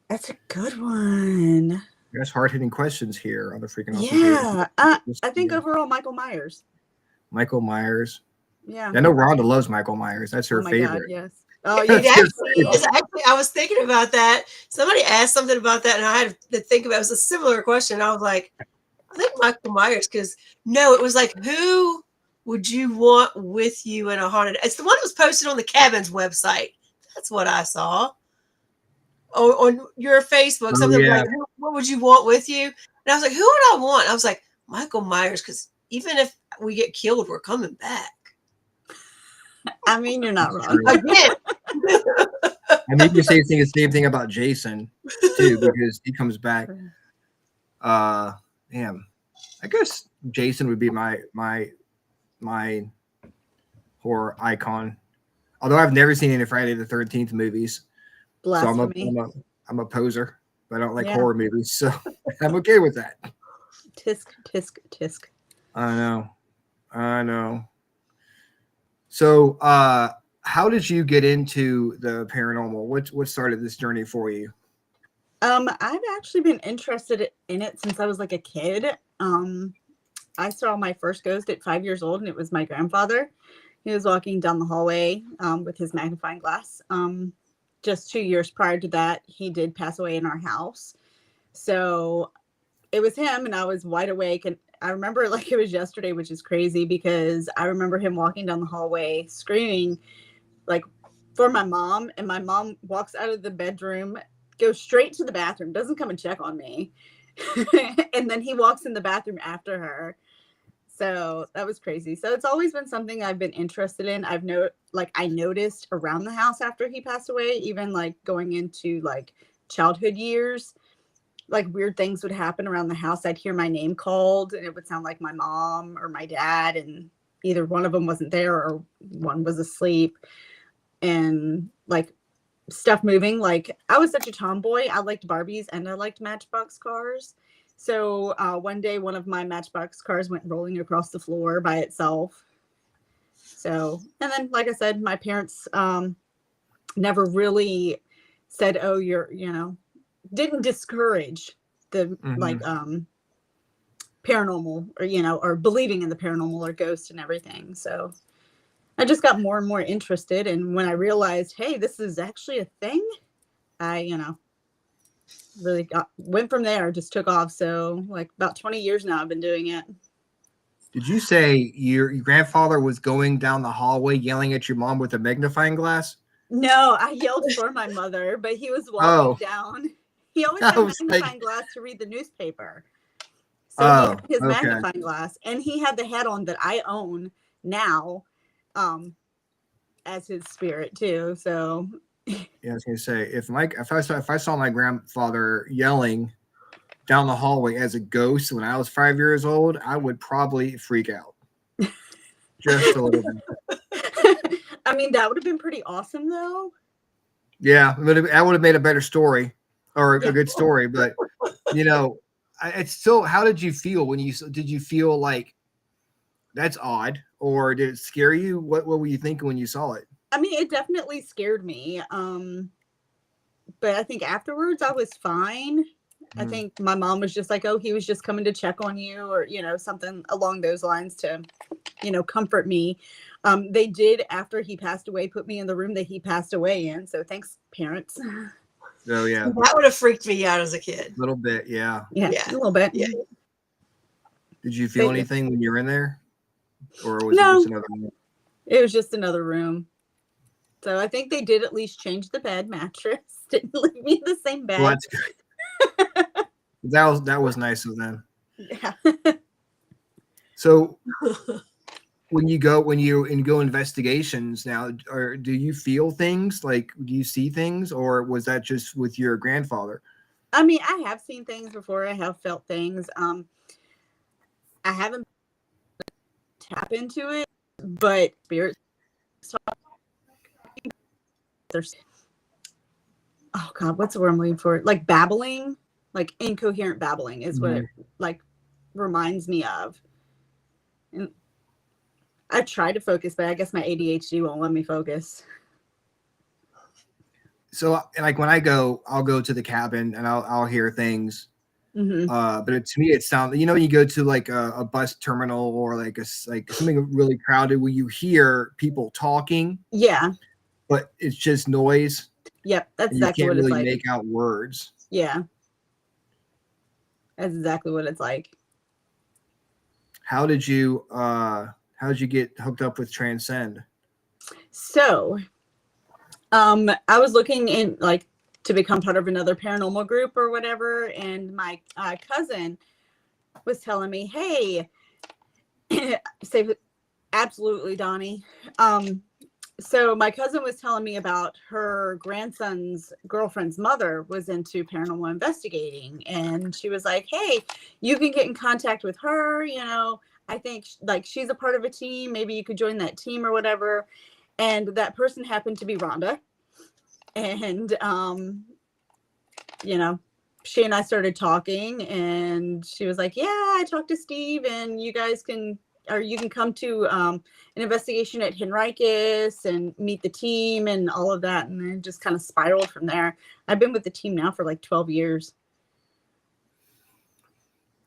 that's a good one. There's hard-hitting questions here on the Freakin' Awesome Chat. I think overall Michael Myers. Michael Myers. Yeah. I know Rhonda loves Michael Myers. That's her favorite. God, yes. Oh, Actually, I was thinking about that. Somebody asked something about that, and I had to think about it. It was a similar question. I was like, I think Michael Myers, because no, it was like, who would you want with you in a haunted? It's the one that was posted on the cabin's website. That's what I saw. On your Facebook, something like, what would you want with you? And I was like, who would I want? I was like, Michael Myers, because even if we get killed, we're coming back. I mean, you're not wrong. Again. I mean, you say the same thing about Jason too, because he comes back. Damn, I guess Jason would be my horror icon. Although I've never seen any Friday the 13th movies, Blasphemy. so I'm a poser, but I don't like horror movies, so I'm okay with that. Tisk, tisk, tisk. I know. So, how did you get into the paranormal? What started this journey for you? I've actually been interested in it since I was like a kid. I saw my first ghost at 5 years old, and it was my grandfather. He was walking down the hallway with his magnifying glass. Just 2 years prior to that, he did pass away in our house. So it was him, and I was wide awake. And I remember it like it was yesterday, which is crazy because I remember him walking down the hallway screaming like for my mom. And my mom walks out of the bedroom, goes straight to the bathroom, doesn't come and check on me. And then he walks in the bathroom after her. So that was crazy. So it's always been something I've been interested in. I noticed around the house after he passed away, even like going into like childhood years, like weird things would happen around the house. I'd hear my name called and it would sound like my mom or my dad, and either one of them wasn't there or one was asleep. And like stuff moving. Like I was such a tomboy. I liked Barbies and I liked Matchbox cars. So one day, one of my Matchbox cars went rolling across the floor by itself. So, and then, like I said, my parents never really said, oh, didn't discourage the paranormal or, or believing in the paranormal or ghosts and everything. So I just got more and more interested. And when I realized, hey, this is actually a thing, I, really went from there, just took off. So like about 20 years now I've been doing it. Did you say your grandfather was going down the hallway yelling at your mom with a magnifying glass? No, I yelled for my mother, but he was walking down. He always had a magnifying glass to read the newspaper. So he had his magnifying glass, and he had the hat on that I own now as his spirit too. So yeah, I was gonna say if I saw my grandfather yelling down the hallway as a ghost when I was 5 years old, I would probably freak out. Just a little bit. I mean, that would have been pretty awesome though. Yeah, that would have made a better story or a good story. But it's still. How did you feel when did you feel like that's odd, or did it scare you? What were you thinking when you saw it? I mean, it definitely scared me. But I think afterwards I was fine. I think my mom was just like, oh, he was just coming to check on you, or, something along those lines to, comfort me. They did, after he passed away, put me in the room that he passed away in. So thanks, parents. Oh, yeah. That would have freaked me out as a kid. A little bit, yeah. Yeah, a little bit. Yeah. Did you feel anything when you were in there? Or was No, it just another room? It was just another room. So I think they did at least change the bed mattress. Didn't leave me in the same bed. Well, that's good. That was nice of them. Yeah. So when you go investigations now, or do you feel things? Like, do you see things, or was that just with your grandfather? I mean, I have seen things before. I have felt things. I haven't tapped into it, but spirits. There's, oh God, what's the word I'm looking for? Like babbling, like incoherent babbling is what it like reminds me of. And I try to focus, but I guess my ADHD won't let me focus. So like when I'll go to the cabin and I'll hear things. But to me, it sounds, you go to like a bus terminal or like something really crowded where you hear people talking. Yeah. But it's just noise. Yep. That's exactly what it's like. You can't really make out words. Yeah. That's exactly what it's like. How did you get hooked up with Transcend? So, I was looking in to become part of another paranormal group or whatever, and my cousin was telling me, "Hey, say absolutely, Donnie." So my cousin was telling me about her grandson's girlfriend's mother was into paranormal investigating, and she was like, "Hey, you can get in contact with her. I think she's a part of a team. Maybe you could join that team or whatever." And that person happened to be Rhonda. And, she and I started talking, and she was like, "Yeah, I talked to Steve, and you guys you can come to an investigation at Henricus and meet the team and all of that." And it just kind of spiraled from there. I've been with the team now for like 12 years.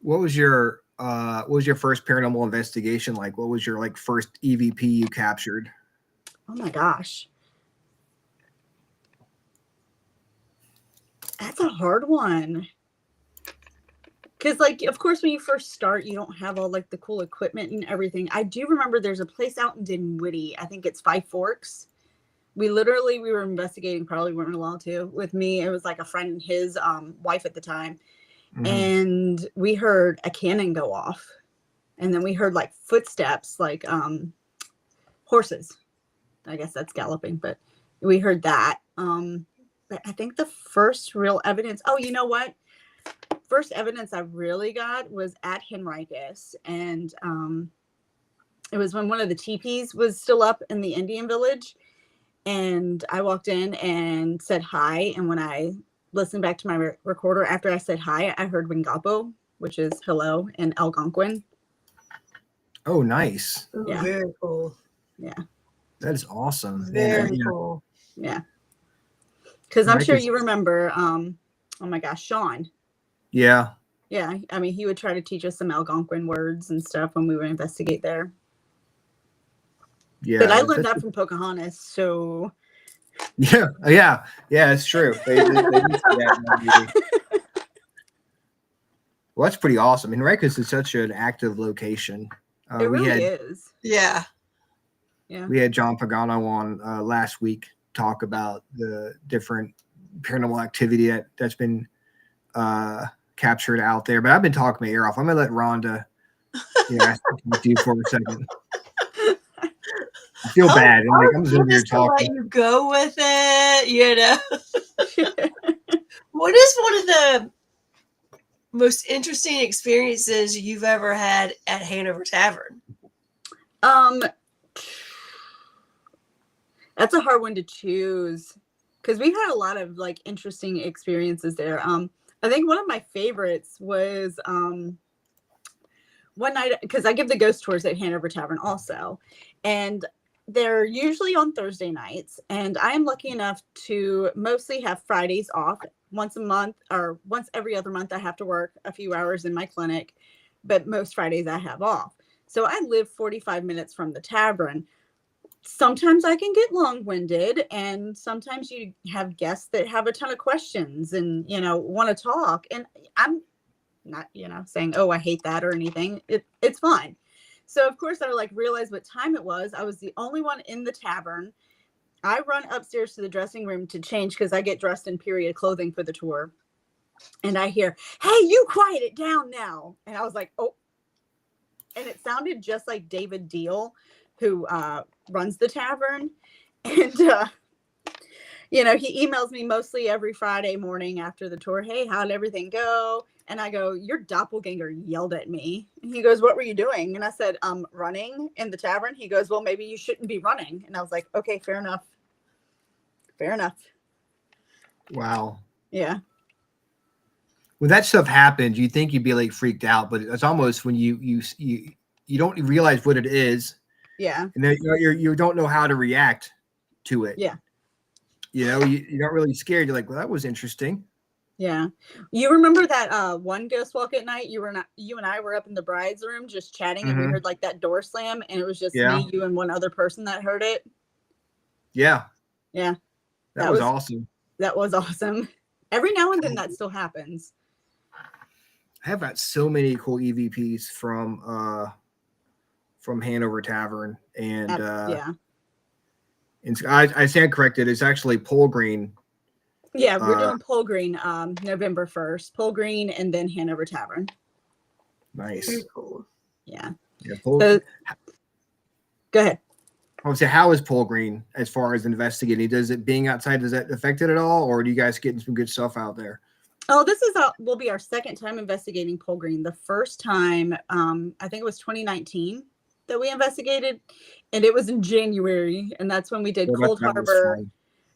What was your first paranormal investigation like? What was your first EVP you captured? Oh my gosh. That's a hard one. Because, of course, when you first start, you don't have all, the cool equipment and everything. I do remember there's a place out in Dinwiddie. I think it's Five Forks. We were investigating, probably weren't allowed to, with me. It was, a friend and his wife at the time. Mm-hmm. And we heard a cannon go off. And then we heard, footsteps, horses. I guess that's galloping, but we heard that. But I think the first real evidence, you know what? First evidence I really got was at Henricus, and it was when one of the teepees was still up in the Indian village, and I walked in and said hi, and when I listened back to my recorder after I said hi, I heard Wingapo, which is hello, in Algonquin. Oh, nice. Yeah. Very cool. Yeah. That is awesome. Very cool. Yeah. Because I'm Right, sure 'cause- you remember, oh my gosh, Sean. Yeah. Yeah, I mean, he would try to teach us some Algonquin words and stuff when we would investigate there. Yeah. But I learned that from Pocahontas, so. Yeah, it's true. They did see that in that movie. Well, that's pretty awesome. And right, because it's such an active location. It really is. Yeah. Yeah. We had John Pagano on last week talk about the different paranormal activity that's been captured out there. But I've been talking my ear off. I'm gonna let Rhonda do you for a second. I feel bad. I'm just over here talking. Let you go with it, you know. What is one of the most interesting experiences you've ever had at Hanover Tavern? That's a hard one to choose because we've had a lot of like interesting experiences there. I think one of my favorites was one night, because I give the ghost tours at Hanover Tavern also, and they're usually on Thursday nights, and I am lucky enough to mostly have Fridays off. Once a month or once every other month I have to work a few hours in my clinic, but most Fridays I have off. So I live 45 minutes from the tavern. Sometimes I can get long-winded, and sometimes you have guests that have a ton of questions and, want to talk. And I'm not, saying, oh, I hate that or anything. It's fine. So, of course, I realized what time it was. I was the only one in the tavern. I run upstairs to the dressing room to change because I get dressed in period clothing for the tour. And I hear, hey, you quiet it down now. And I was like, oh. And it sounded just like David Deal, who runs the tavern. And, he emails me mostly every Friday morning after the tour. Hey, how'd everything go? And I go, your doppelganger yelled at me. And he goes, what were you doing? And I said, running in the tavern. He goes, well, maybe you shouldn't be running. And I was like, okay, fair enough. Fair enough. Wow. Yeah. When that stuff happens, you think you'd be freaked out, but it's almost when you don't realize what it is. Yeah. And then you don't know how to react to it. Yeah. You're not really scared. You're like, well, that was interesting. Yeah. You remember that one ghost walk at night? You and I were up in the bride's room just chatting, and we heard that door slam, and it was just me, you, and one other person that heard it. Yeah. Yeah. That was awesome. That was awesome. Every now and then that still happens. I have got so many cool EVPs from Hanover Tavern, and and I stand corrected. It's actually Pole Green. Yeah, we're doing Pole Green November 1st. Pole Green and then Hanover Tavern. Nice. Very cool. Yeah. Go ahead. I would say, how is Pole Green as far as investigating? Does it being outside, does that affect it at all, or do you guys getting some good stuff out there? Oh, this will be our second time investigating Pole Green. The first time, I think it was 2019 that we investigated, and it was in January, and that's when we did Cold Harbor.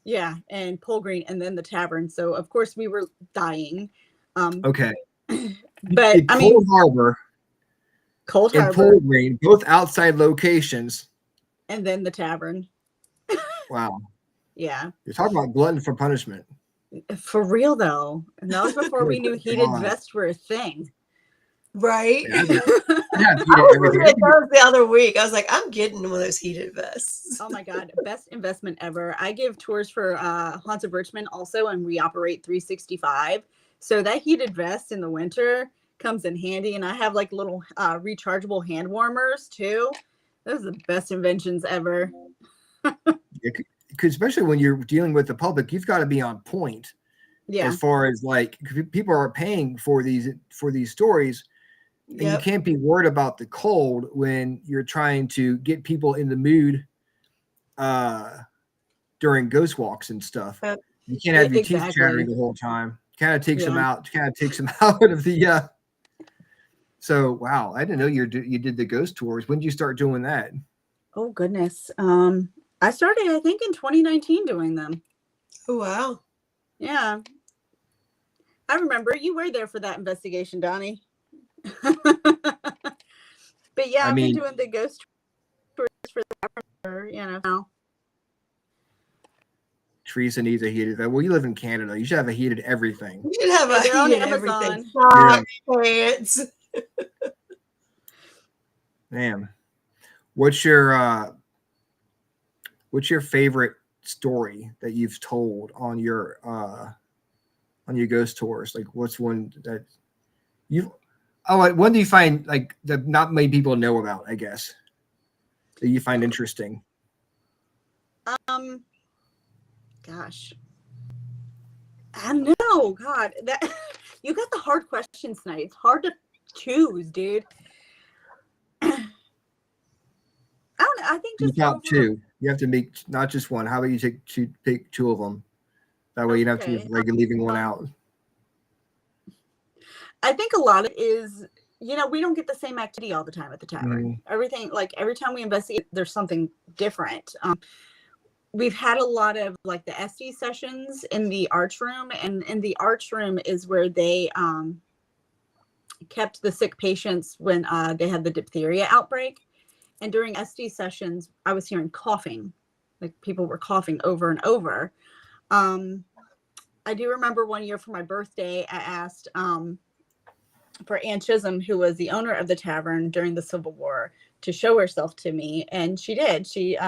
Yeah, and Pole Green, and then the tavern. So of course we were dying. Okay. But Cold Harbor and Pole Green, both outside locations. And then the tavern. Wow. Yeah. You're talking about glutton for punishment. For real though. And that was before we knew heated vests were a thing. Right? Yeah, I was the other week. I was like, I'm getting one of those heated vests. Oh my God. Best investment ever. I give tours for Haunts of Richmond also, and we operate 365. So that heated vest in the winter comes in handy. And I have little rechargeable hand warmers too. Those are the best inventions ever. Because especially when you're dealing with the public, you've got to be on point. Yeah. As far as people are paying for these stories, and you can't be worried about the cold when you're trying to get people in the mood during ghost walks and stuff. You can't have your teeth chattering the whole time. Kind of takes them out. Kind of takes them out of the. So wow, I didn't know you did the ghost tours. When did you start doing that? Oh goodness, I started I think in 2019 doing them. Oh wow. Yeah, I remember you were there for that investigation, Donnie. But yeah, I've been doing the ghost tours for now. Teresa needs a heated. Well, you live in Canada. You should have a heated everything. You should have a They're on heated Amazon. everything. Socks, pants. Man, what's your favorite story that you've told on your ghost tours? Like, what's one that you? Oh, what do you find like that not many people know about? I guess that you find interesting. Gosh, I know. God, that you got the hard questions tonight. It's hard to choose, dude. I don't know. I think You just count two. You have to make not just one. How about you pick two of them? That way you don't have to be like leaving one out. I think a lot of it is, we don't get the same activity all the time at the tavern. Everything, like every time we investigate, there's something different. We've had a lot of like the SD sessions in the arch room, and in the arch room is where they kept the sick patients when they had the diphtheria outbreak. And during SD sessions, I was hearing coughing, like people were coughing over and over. I do remember one year for my birthday, I asked for Ann Chisholm, who was the owner of the tavern during the Civil War, to show herself to me. And she did. She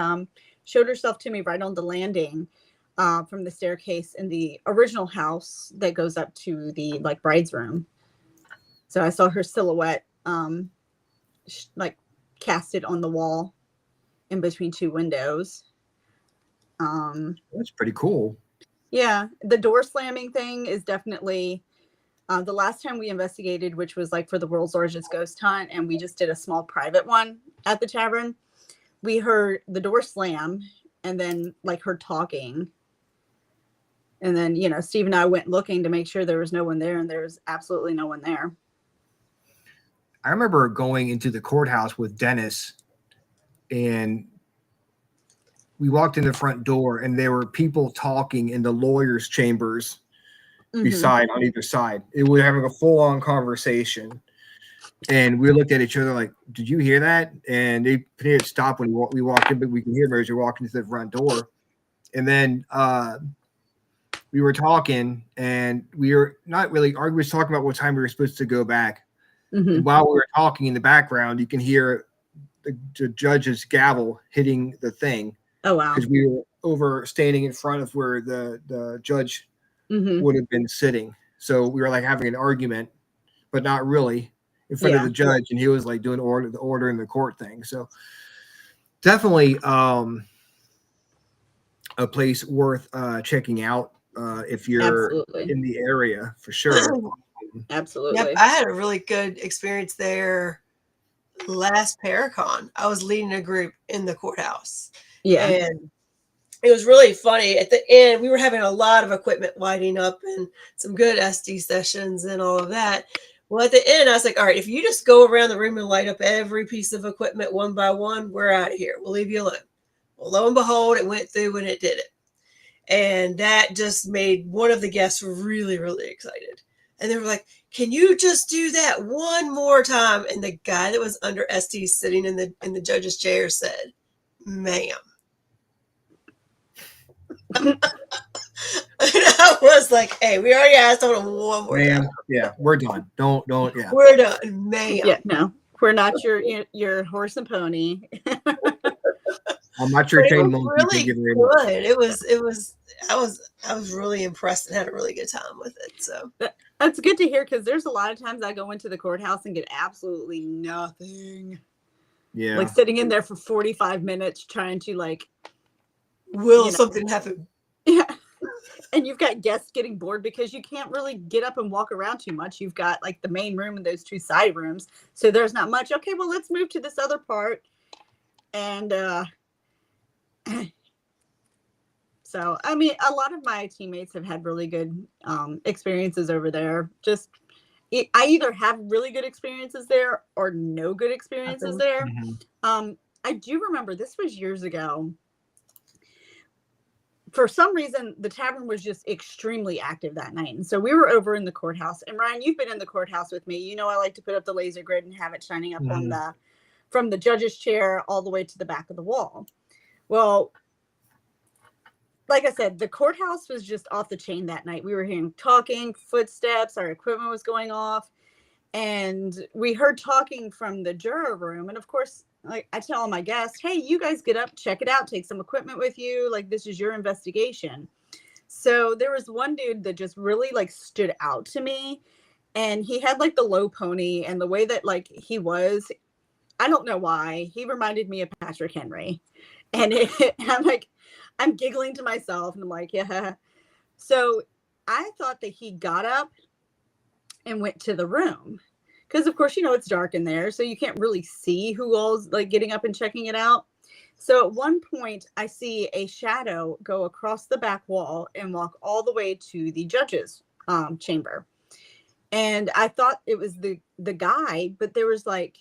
showed herself to me right on the landing from the staircase in the original house that goes up to the like bride's room. So I saw her silhouette like casted on the wall in between two windows. That's pretty cool. Yeah, the door slamming thing is definitely the last time we investigated, which was like for the world's largest ghost hunt, and we just did a small private one at the tavern. We heard the door slam and then like heard talking. And then, Steve and I went looking to make sure there was no one there, and there was absolutely no one there. I remember going into the courthouse with Dennis, and we walked in the front door, and there were people talking in the lawyers' chambers on either side. It was having a full-on conversation, and we looked at each other like, "Did you hear that?" And they stopped when we walked in, but we can hear them as we walked into the front door. And then we were talking, and we were not really arguing. We were talking about what time we were supposed to go back. And while we were talking in the background, you can hear the judge's gavel hitting the thing. Oh, wow. Because we were standing in front of where the judge would have been sitting. So we were like having an argument, but not really, in front of the judge. And he was like doing the order in the court thing. So definitely a place worth checking out if you're in the area, for sure. Absolutely. Yep, I had a really good experience there last Paracon. I was leading a group in the courthouse. Yeah. And it was really funny. At the end, we were having a lot of equipment lighting up and some good SD sessions and all of that. Well, at the end, I was like, all right, if you just go around the room and light up every piece of equipment one by one, we're out of here. We'll leave you alone. Well, lo and behold, it went through and it did it. And that just made one of the guests really, really excited. And they were like, can you just do that one more time? And the guy that was under SD sitting in the judge's chair said, ma'am. And I was like, hey, we already asked on him one more time. Yeah, we're done. Don't, yeah. We're done, ma'am. Yeah, no, we're not your horse and pony. I'm not sure. It was really good. I was really impressed and had a really good time with it. So that's good to hear, because there's a lot of times I go into the courthouse and get absolutely nothing. Yeah, like sitting in there for 45 minutes trying to like something happen. Yeah. And you've got guests getting bored because you can't really get up and walk around too much. You've got like the main room and those two side rooms, so there's not much. Okay, well, let's move to this other part. And so, I mean, a lot of my teammates have had really good experiences over there. I either have really good experiences there or no good experiences there. I do remember, this was years ago. For some reason, the tavern was just extremely active that night. And so we were over in the courthouse. And Ryan, you've been in the courthouse with me. You know, I like to put up the laser grid and have it shining up on from the judge's chair all the way to the back of the wall. Well, like I said, the courthouse was just off the chain that night. We were hearing talking, footsteps, our equipment was going off, and we heard talking from the juror room. And of course, like I tell my guests, hey, you guys get up, check it out, take some equipment with you. Like, this is your investigation. So there was one dude that just really like stood out to me, and he had like the low pony, and the way that like he was, I don't know why, he reminded me of Patrick Henry. And I'm giggling to myself, and I'm like, yeah. So I thought that he got up and went to the room, because of course, it's dark in there, so you can't really see who all's like getting up and checking it out. So at one point I see a shadow go across the back wall and walk all the way to the judge's chamber. And I thought it was the guy, but there was like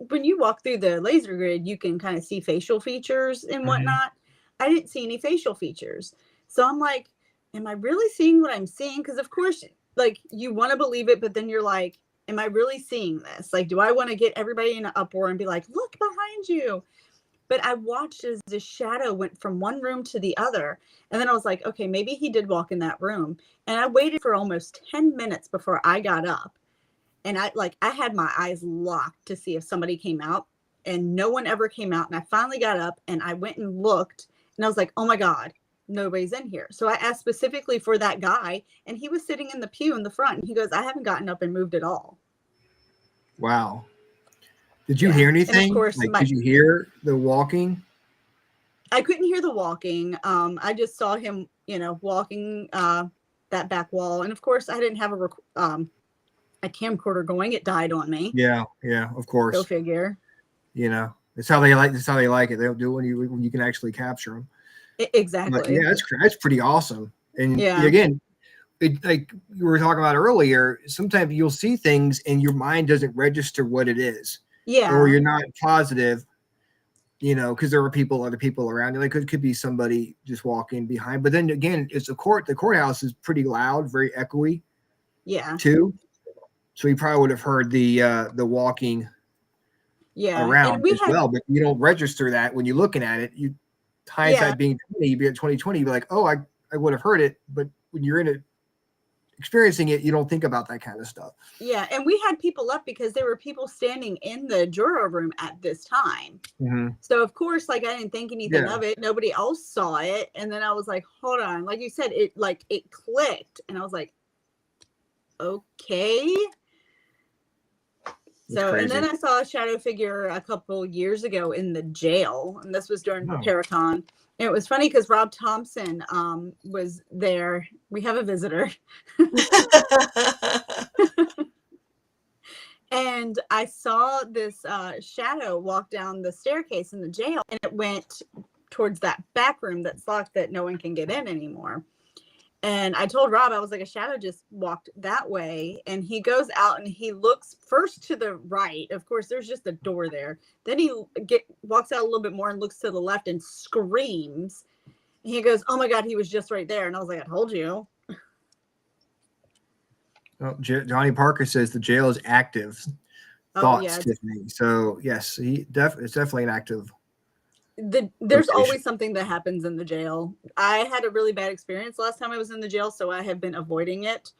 when you walk through the laser grid, you can kind of see facial features and whatnot. I didn't see any facial features. So I'm like, am I really seeing what I'm seeing? Because of course, like, you want to believe it, but then you're like, am I really seeing this? Like, do I want to get everybody in an uproar and be like, look behind you? But I watched as the shadow went from one room to the other. And then I was like, okay, maybe he did walk in that room. And I waited for almost 10 minutes before I got up. And I had my eyes locked to see if somebody came out, and no one ever came out. And I finally got up and I went and looked, and I was like, oh my God, nobody's in here. So I asked specifically for that guy, and he was sitting in the pew in the front, and he goes, I haven't gotten up and moved at all. Wow. Did you hear anything? Of course, did you hear the walking? I couldn't hear the walking. I just saw him, walking that back wall. And of course, I didn't have a camcorder going. It died on me. Yeah, of course. Go figure. It's how they like it. They'll do it when you can actually capture them. Exactly. But yeah, that's pretty awesome. And again, like you were talking about earlier, sometimes you'll see things and your mind doesn't register what it is. Yeah. Or you're not positive, because there are other people around you. Like it could be somebody just walking behind. But then again, it's the courthouse is pretty loud, very echoey. Yeah. Too. So you probably would have heard the walking around as well, but you don't register that when you're looking at it. You hindsight being 20, you'd be at 2020, you'd be like, oh, I would have heard it, but when you're in it experiencing it, you don't think about that kind of stuff. Yeah, and we had people up because there were people standing in the juror room at this time. Mm-hmm. So of course, like, I didn't think anything of it. Nobody else saw it, and then I was like, hold on, like you said, it clicked, and I was like, okay. So, and then I saw a shadow figure a couple years ago in the jail, and this was during Paracon. And it was funny because Rob Thompson was there. We have a visitor. And I saw this shadow walk down the staircase in the jail, and it went towards that back room that's locked that no one can get in anymore. And I told Rob, I was like, a shadow just walked that way. And he goes out and he looks first to the right. Of course, there's just a door there. Then he walks out a little bit more and looks to the left and screams. And he goes, oh my God, he was just right there. And I was like, I told you. Well, Johnny Parker says the jail is active. Thoughts, Tiffany. So yes, it's definitely an active. There's always something that happens in the jail. I had a really bad experience last time I was in the jail, so I have been avoiding it.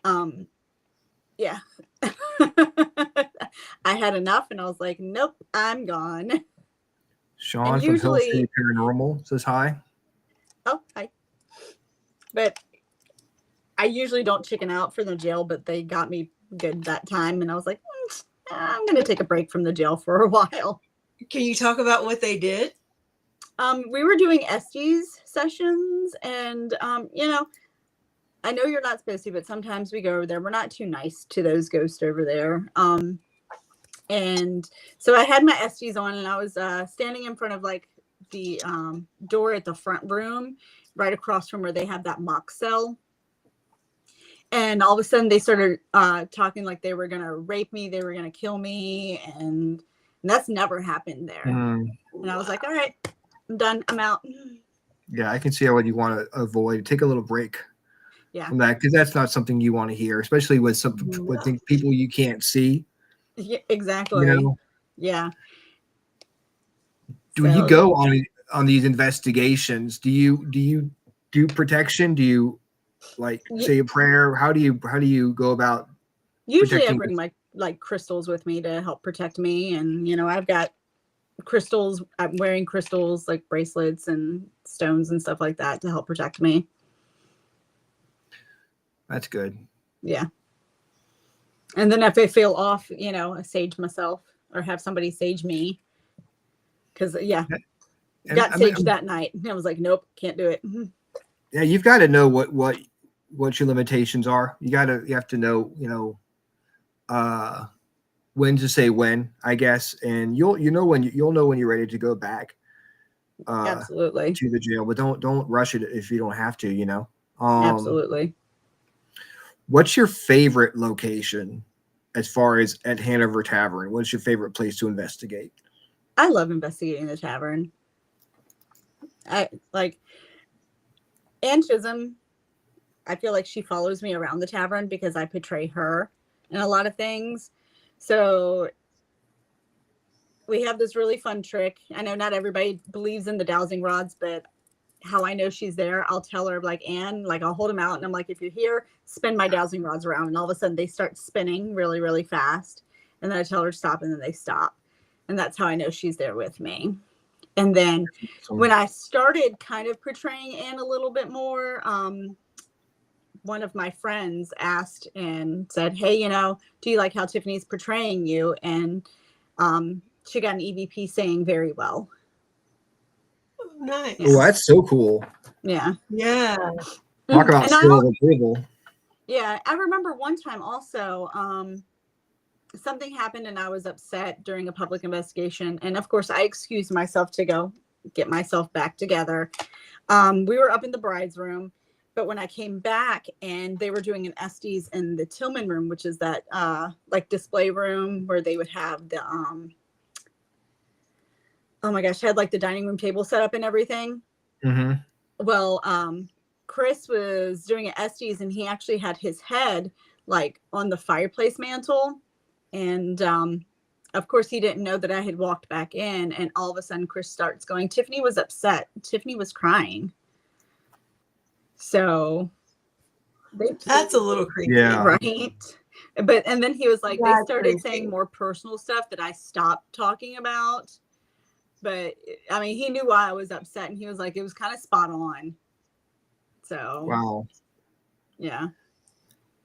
Yeah. I had enough, and I was like, nope, I'm gone. Sean from Hill City Paranormal says hi. Oh, hi. But I usually don't chicken out for the jail, but they got me good that time, and I was like, I'm going to take a break from the jail for a while. Can you talk about what they did? We were doing Estes sessions, and I know you're not supposed to, but sometimes we go over there. We're not too nice to those ghosts over there. And so I had my Estes on, and I was standing in front of like the door at the front room, right across from where they have that mock cell. And all of a sudden they started talking like they were going to rape me. They were going to kill me. And that's never happened there. And I was like, all right, I'm done. I'm out. Yeah, I can see what you want to avoid. Take a little break from that, because that's not something you want to hear, especially with with people you can't see. Yeah, exactly. Yeah. When you go on on these investigations, do you do protection? Do you like say a prayer? How do you go about Usually I protecting? bring my like crystals with me to help protect me, and I've got crystals. I'm wearing crystals like bracelets and stones and stuff like that to help protect me. That's good. Yeah. And then if I feel off, I sage myself or have somebody sage me. Because got saged that night. I was like, nope, can't do it. Yeah, you've got to know what your limitations are. You have to know, when to say when, I guess, and you'll know when you're ready to go back. Absolutely. To the jail, but don't rush it if you don't have to. Absolutely. What's your favorite location as far as at Hanover Tavern? What's your favorite place to investigate? I love investigating the tavern. I like Ann Chisholm. I feel like she follows me around the tavern because I portray her in a lot of things. So we have this really fun trick. I know not everybody believes in the dowsing rods, but how I know she's there, I'll tell her, like, Ann, like, I'll hold them out and I'm like, if you're here, spin my dowsing rods around. And all of a sudden they start spinning really, really fast. And then I tell her to stop and then they stop. And that's how I know she's there with me. And then when I started kind of portraying Ann a little bit more, one of my friends asked and said, hey, do you like how Tiffany's portraying you? And she got an EVP saying very well. Oh, nice. Oh, that's so cool. Yeah. Yeah. Talk about skill of approval. Yeah. I remember one time also, something happened and I was upset during a public investigation. And of course I excused myself to go get myself back together. We were up in the bride's room, but when I came back and they were doing an Estes in the Tillman room, which is that like display room where they would have the oh my gosh, had like the dining room table set up and everything. Mm-hmm. Well, Chris was doing an Estes and he actually had his head like on the fireplace mantle. And of course, he didn't know that I had walked back in. And all of a sudden, Chris starts going, Tiffany was upset. Tiffany was crying. So that's a little creepy. Yeah. Right. But and then he was like, That's they started creepy. saying more personal stuff that I stopped talking about. But I mean, he knew why I was upset. And he was like, it was kind of spot on. So, Wow. Yeah.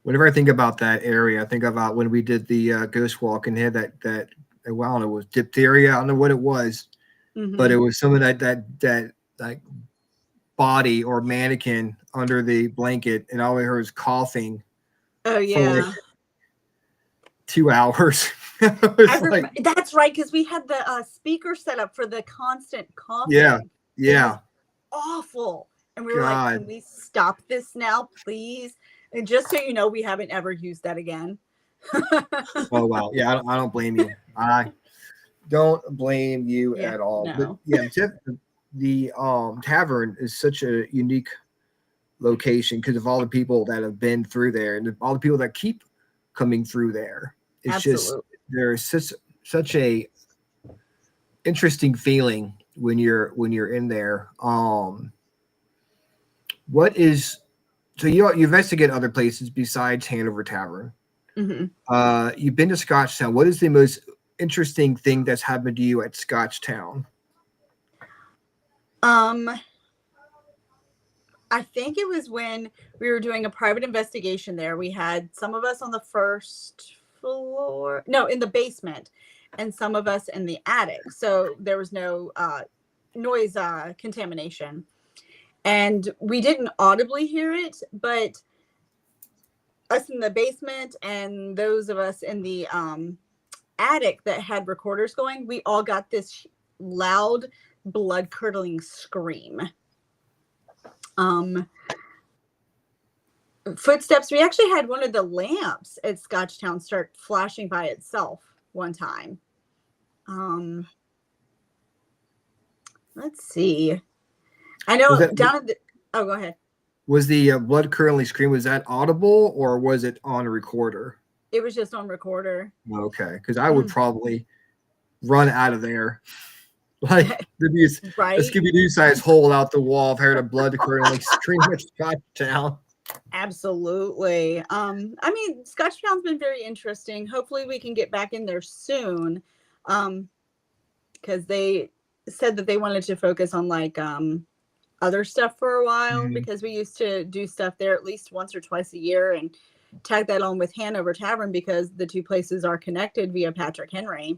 Whenever I think about that area, I think about when we did the ghost walk and had that well, I don't know, it was diphtheria. I don't know what it was, but it was some of that like body or mannequin under the blanket, and all we heard was coughing. Oh yeah. For like 2 hours. That's right, because we had the speaker set up for the constant coughing. Yeah. Yeah. Awful. And we were like, can we stop this now, please? And just so you know, we haven't ever used that again. Oh wow. Yeah, I don't blame you. I don't blame you at all. No. But yeah, the tavern is such a unique location because of all the people that have been through there and all the people that keep coming through there. It's Absolutely. just there's such a interesting feeling when you're in there. What is so you investigate other places besides Hanover Tavern? Mm-hmm. You've been to Scotchtown. What is the most interesting thing that's happened to you at Scotchtown? I think it was when we were doing a private investigation there. We had some of us on the first floor, no, in the basement, and some of us in the attic. So there was no noise contamination. And we didn't audibly hear it, but us in the basement and those of us in the attic that had recorders going, we all got this loud, blood-curdling scream. Footsteps. We actually had one of the lamps at Scotchtown start flashing by itself one time. Let's see. I know down at the. Oh, go ahead. Was the blood curdling scream, was that audible or was it on a recorder? It was just on recorder. Okay, because I would probably run out of there Like there'd be a Right? Scooby-Doo size hole out the wall of hair to blood to curtain like stream of Scotchtown. Absolutely. I mean, Scotchtown's been very interesting. Hopefully we can get back in there soon. Because they said that they wanted to focus on like other stuff for a while, because we used to do stuff there at least once or twice a year and tag that on with Hanover Tavern because the two places are connected via Patrick Henry.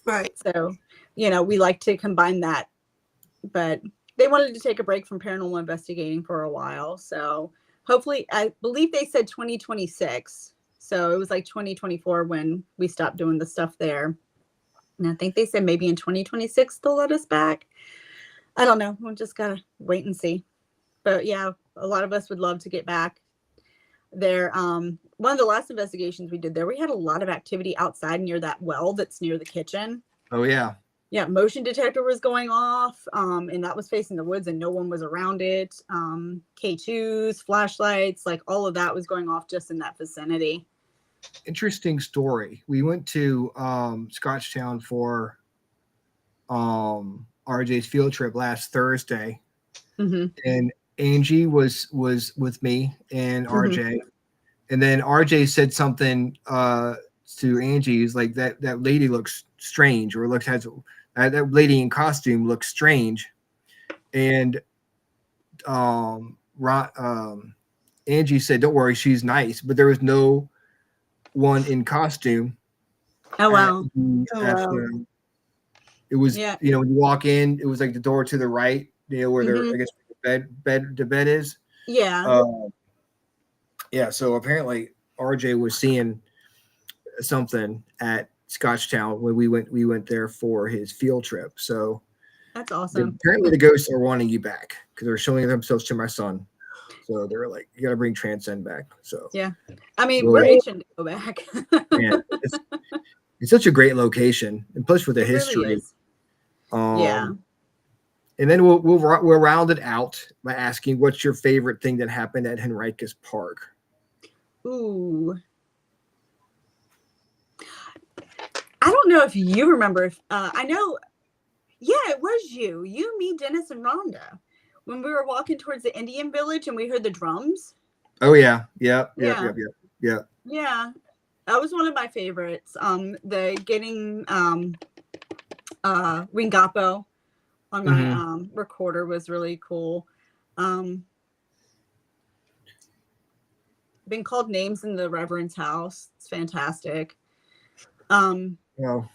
Right. So, you know, we like to combine that. But they wanted to take a break from paranormal investigating for a while. So hopefully, I believe they said 2026. So it was like 2024 when we stopped doing the stuff there. And I think they said maybe in 2026 they'll let us back. I don't know. We'll just gotta wait and see. But yeah, a lot of us would love to get back there. One of the last investigations we did there, we had a lot of activity outside near that well that's near the kitchen. Oh yeah. Yeah, motion detector was going off, and that was facing the woods and no one was around it. K2s, flashlights, like all of that was going off just in that vicinity. Interesting story. We went to Scotchtown for RJ's field trip last Thursday, and Angie was with me and RJ, and then RJ said something to Angie. He's like, that lady looks strange, or that lady in costume looks strange, and Angie said, "Don't worry, she's nice," but there was no one in costume. Oh wow! It was, you know, when you walk in, it was like the door to the right, you know, where I guess the bed is. Yeah. Yeah. So apparently RJ was seeing something at Scotchtown when we went there for his field trip. So that's awesome. Apparently the ghosts are wanting you back because they're showing themselves to my son. So they're like, you got to bring Transcend back. So yeah, I mean, we're itching to go back. Yeah, it's such a great location, and plus with the history. Really is. Yeah. And then we'll round it out by asking, what's your favorite thing that happened at Henricus Park? Ooh. I don't know if you remember. I know. Yeah, it was you, me, Dennis, and Rhonda. When we were walking towards the Indian village and we heard the drums. Oh yeah. Yeah. Yeah, that was one of my favorites. The getting Ringapo on my recorder was really cool. Been called names in the Reverend's house. It's fantastic. Well,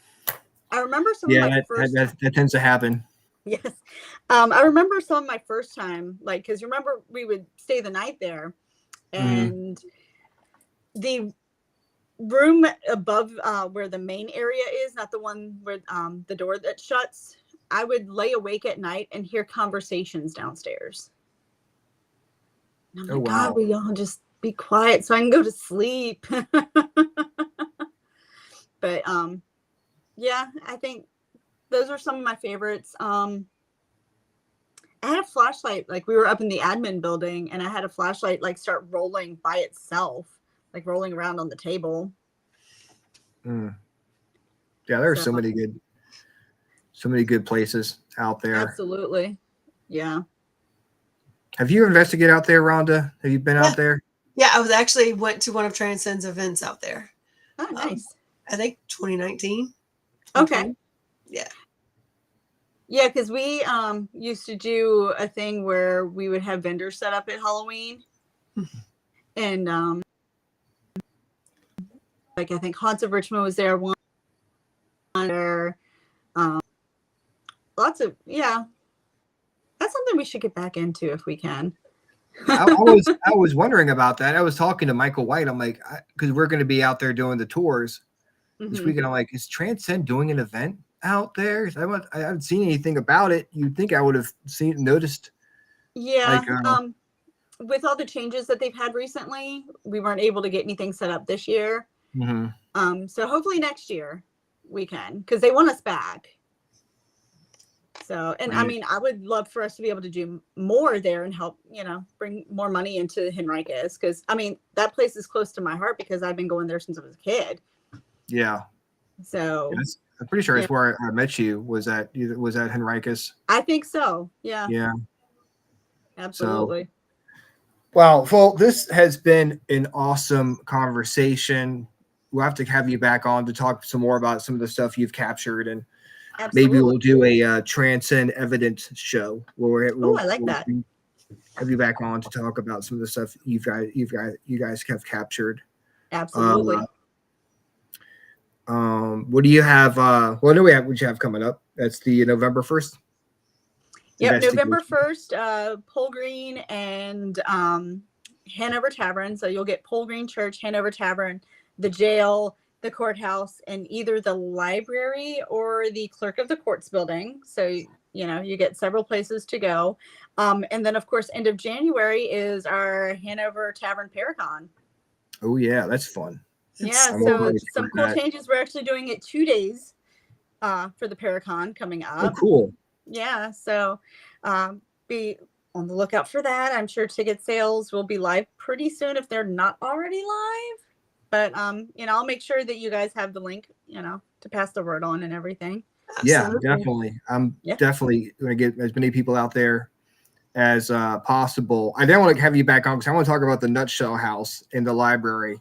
I remember some of my first. That tends to happen. Yes. I remember some of my first time, like, because remember we would stay the night there, and the room above where the main area is, not the one where the door that shuts, I would lay awake at night and hear conversations downstairs. And I'm like, God, will y'all just be quiet so I can go to sleep? But yeah, I think those are some of my favorites. I had a flashlight, like we were up in the admin building, and I had a flashlight like start rolling by itself, like rolling around on the table. Yeah, there are so many good places out there. Absolutely. Yeah. Have you investigated out there, Rhonda? Have you been out there? Yeah, I went to one of Transcend's events out there. Oh, nice. I think 2019. Okay. Yeah. Yeah, because we used to do a thing where we would have vendors set up at Halloween. And like I think Haunts of Richmond was there one. Lots of, yeah. That's something we should get back into if we can. I was wondering about that. I was talking to Michael White. I'm like, because we're going to be out there doing the tours this weekend. I'm like, is Transcend doing an event out there? I haven't seen anything about it. You'd think I would have noticed. Yeah. Like, with all the changes that they've had recently, we weren't able to get anything set up this year. So hopefully next year we can, because they want us back. So, and I mean, I would love for us to be able to do more there and help, bring more money into Henricus. Because, I mean, that place is close to my heart because I've been going there since I was a kid. Yeah. So I'm pretty sure Yeah. it's where I met you. Was at Henricus? I think so. Yeah. Yeah. Absolutely. Wow. Well, this has been an awesome conversation. We'll have to have you back on to talk some more about some of the stuff you've captured, and maybe we'll do a Transcend evidence show where I like that. Have you back on to talk about some of the stuff you guys have captured. Absolutely. What do you have? What do you have coming up? That's the November 1st. Yep, November 1st, Pole Green and Hanover Tavern. So you'll get Pole Green Church, Hanover Tavern, the jail, the courthouse, and either the library or the clerk of the courts building. So, you know, you get several places to go. And then, of course, end of January is our Hanover Tavern Paracon. Oh, yeah, that's fun. Yeah, so some cool changes. We're actually doing it 2 days for the Paracon coming up. Oh, cool. Yeah, so be on the lookout for that. I'm sure ticket sales will be live pretty soon if they're not already live. But you know, I'll make sure that you guys have the link, you know, to pass the word on and everything. Yeah, definitely. I'm definitely going to get as many people out there as possible. I then want to have you back on because I want to talk about the Nutshell House in the library.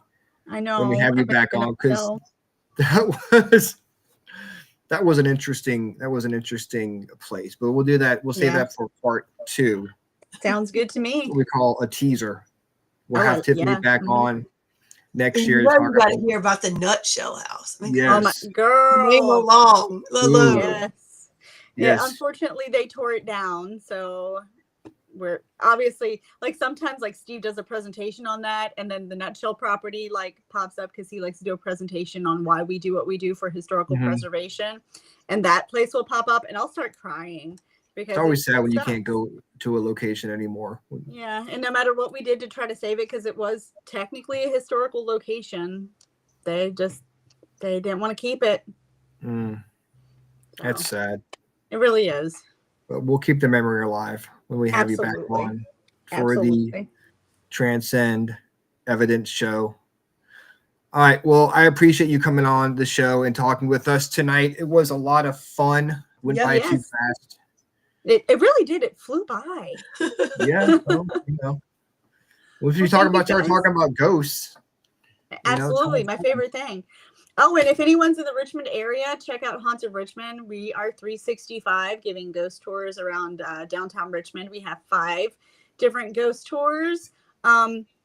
I know. When we have you back on, because that was an interesting place. But we'll do that. We'll save that for part 2. Sounds good to me. What we call a teaser. We'll have Tiffany back on next year. You got to hear about the Nutshell House. I mean, yes. Oh my girl. Name along. Yes. Yeah, unfortunately they tore it down. So we're obviously like sometimes like Steve does a presentation on that, and then the Nutshell property like pops up because he likes to do a presentation on why we do what we do for historical preservation, and that place will pop up and I'll start crying because it's always sad when you can't go to a location anymore. Yeah, and no matter what we did to try to save it, because it was technically a historical location, they didn't want to keep it. That's sad. It really is. But we'll keep the memory alive when we have you back on for the Transcend Evidence show. All right. Well, I appreciate you coming on the show and talking with us tonight. It was a lot of fun. Went by too fast. It really did. It flew by. Yeah. Well, you know. Well, if you start talking about ghosts. Absolutely. My favorite thing. Oh, and if anyone's in the Richmond area, check out Haunted Richmond. We are 365 giving ghost tours around downtown Richmond. We have 5 different ghost tours.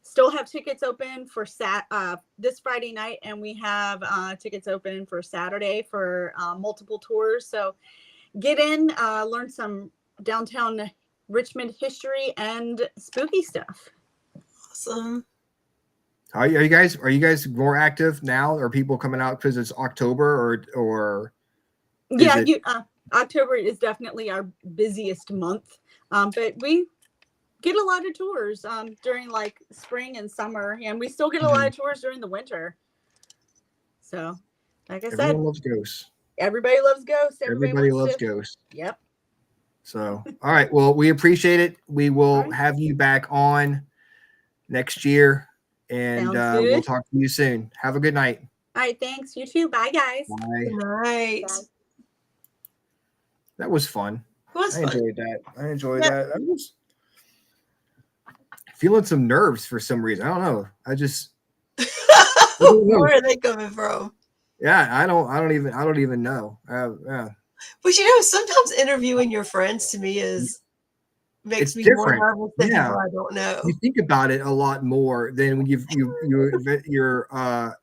Still have tickets open for this Friday night, and we have tickets open for Saturday for multiple tours. So get in, learn some downtown Richmond history and spooky stuff. Awesome. Are you guys more active now? Are people coming out because it's October or? Yeah, October is definitely our busiest month, but we get a lot of tours during like spring and summer, and we still get a lot of tours during the winter. So, like I said, everyone loves ghosts. Everybody loves ghosts. Everybody loves ghosts. Yep. So, all right. Well, we appreciate it. We will have you back on next year. And we'll talk to you soon. Have a good night. All right. Thanks. You too. Bye, guys. Bye. Good night. Bye. That was fun. I enjoyed that. I was feeling some nerves for some reason. I don't know. Where are they coming from? Yeah, I don't even know. Yeah. But you know, sometimes interviewing your friends to me makes me different. more nervous than people I don't know. You think about it a lot more than when you're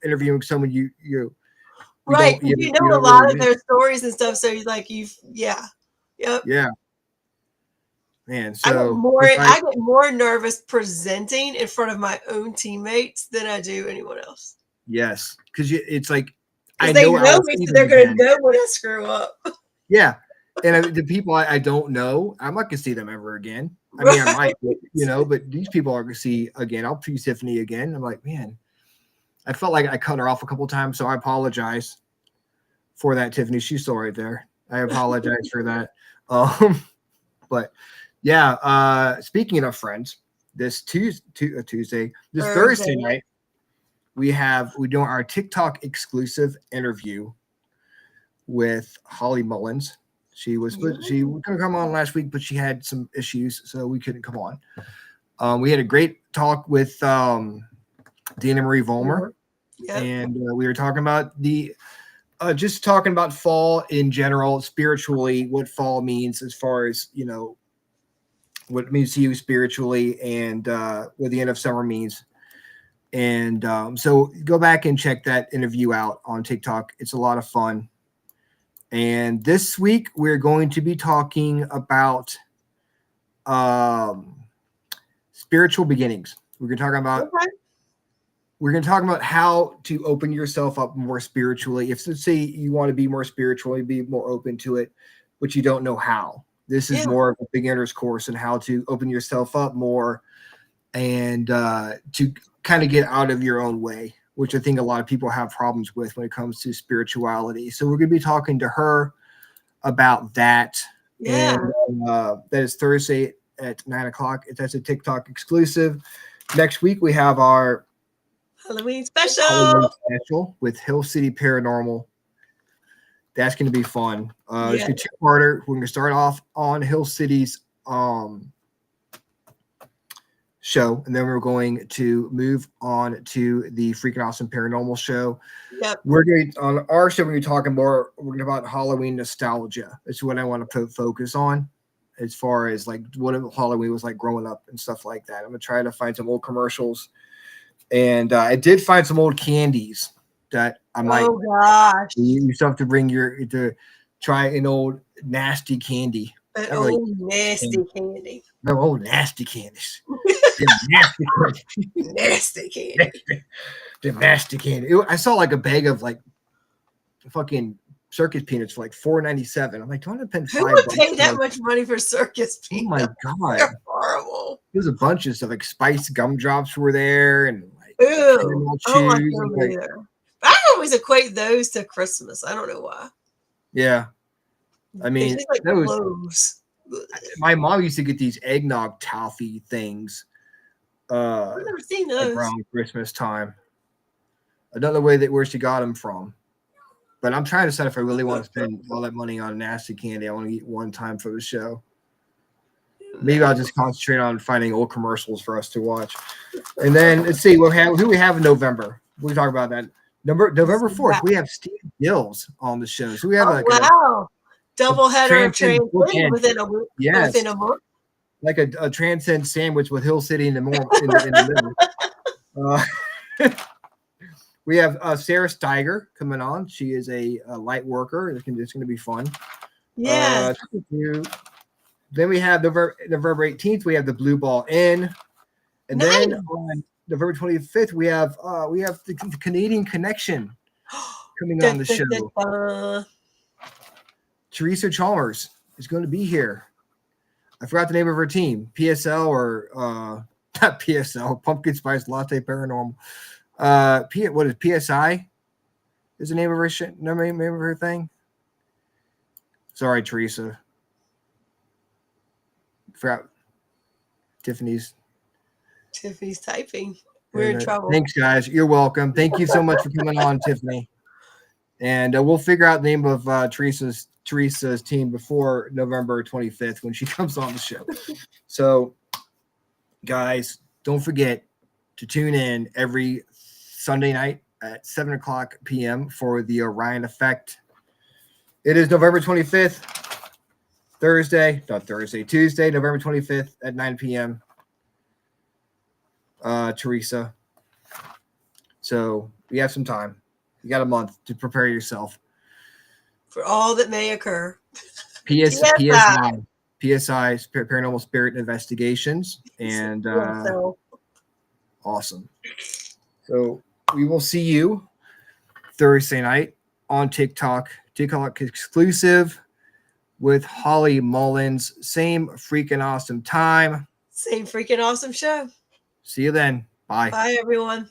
interviewing someone you right. You know a lot of their stories and stuff, so you're like yep. Yeah. Man, so I get more nervous presenting in front of my own teammates than I do anyone else. Yes, because it's like they know me, so they're going to know when I screw up. Yeah. And the people I don't know, I'm not gonna see them ever again. I mean, I might, but these people are gonna see again. I'll see Tiffany again. I'm like, man, I felt like I cut her off a couple times, so I apologize for that, Tiffany. She's still right there. I apologize for that. But yeah, speaking of friends, this Thursday night, we're doing our TikTok exclusive interview with Holly Mullins. She was going to come on last week, but she had some issues, so we couldn't come on. We had a great talk with Dana Marie Vollmer, and we were talking about just talking about fall in general, spiritually, what fall means as far as, what it means to you spiritually, and what the end of summer means. And so go back and check that interview out on TikTok. It's a lot of fun. And this week we're going to be talking about spiritual beginnings. We're going to talk about how to open yourself up more spiritually. If, let's say, you want to be more spiritually, be more open to it, but you don't know how. This is more of a beginner's course on how to open yourself up more and to kind of get out of your own way, which I think a lot of people have problems with when it comes to spirituality. So we're going to be talking to her about that. Yeah. And that is Thursday at 9:00. That's a TikTok exclusive. Next week, we have our Halloween special with Hill City Paranormal. That's going to be fun. It's a two-parter. We're going to start off on Hill City's show, and then we're going to move on to the Freakin Awesome Paranormal show. Yep. We're going to, on our show, we're going to be talking more. We're going to about Halloween nostalgia. That's what I want to focus on, as far as like what Halloween was like growing up and stuff like that. I'm going to try to find some old commercials, and I did find some old candies that I might. Oh gosh! You still have to bring to try an old nasty candy. An old nasty candy. No, old nasty candies. Nasty candy. The nasty candy. I saw like a bag of like fucking circus peanuts for like $4.97. I'm like, do I want to spend $5? Who would pay that much money for circus peanuts? Oh my god, they're horrible. There's a bunch of stuff like spiced gumdrops were there, and like I always equate those to Christmas. I don't know why. Yeah, I mean, like cloves. My mom used to get these eggnog toffee things. I've never seen those around Christmas time. I don't know where she got them from, but I'm trying to decide if I really want to spend all that money on nasty candy. I want to eat one time for the show. Maybe I'll just concentrate on finding old commercials for us to watch. And then let's see who we have in November. We'll talk about that. November 4th, we have Steve Gills on the show. So we have double header of Transcend within a month. Like a Transcend sandwich with Hill City in the middle. We have Sarah Steiger coming on. She is a light worker. It's going to be fun. Yeah. Then we have November 18th. We have the Blue Ball Inn, and then on November 25th we have the Canadian Connection coming on the show. Teresa Chalmers is going to be here. I forgot the name of her team. PSL or not PSL, Pumpkin Spice Latte Paranormal. What is PSI? Is the name of her name of her thing? Sorry, Teresa. Forgot. Tiffany's typing. We're in trouble. Thanks, guys. You're welcome. Thank you so much for coming on, Tiffany. And we'll figure out the name of Teresa's team before November 25th when she comes on the show. So, guys, don't forget to tune in every Sunday night at 7:00 p.m. for the R.I.F.T. It is November 25th, Tuesday, November 25th at 9 p.m. Teresa. So we have some time. You got a month to prepare yourself for all that may occur. PSI, Paranormal Spirit Investigations, and awesome. So we will see you Thursday night on TikTok exclusive with Holly Mullins. Same freaking awesome time. Same freaking awesome show. See you then. Bye. Bye, everyone.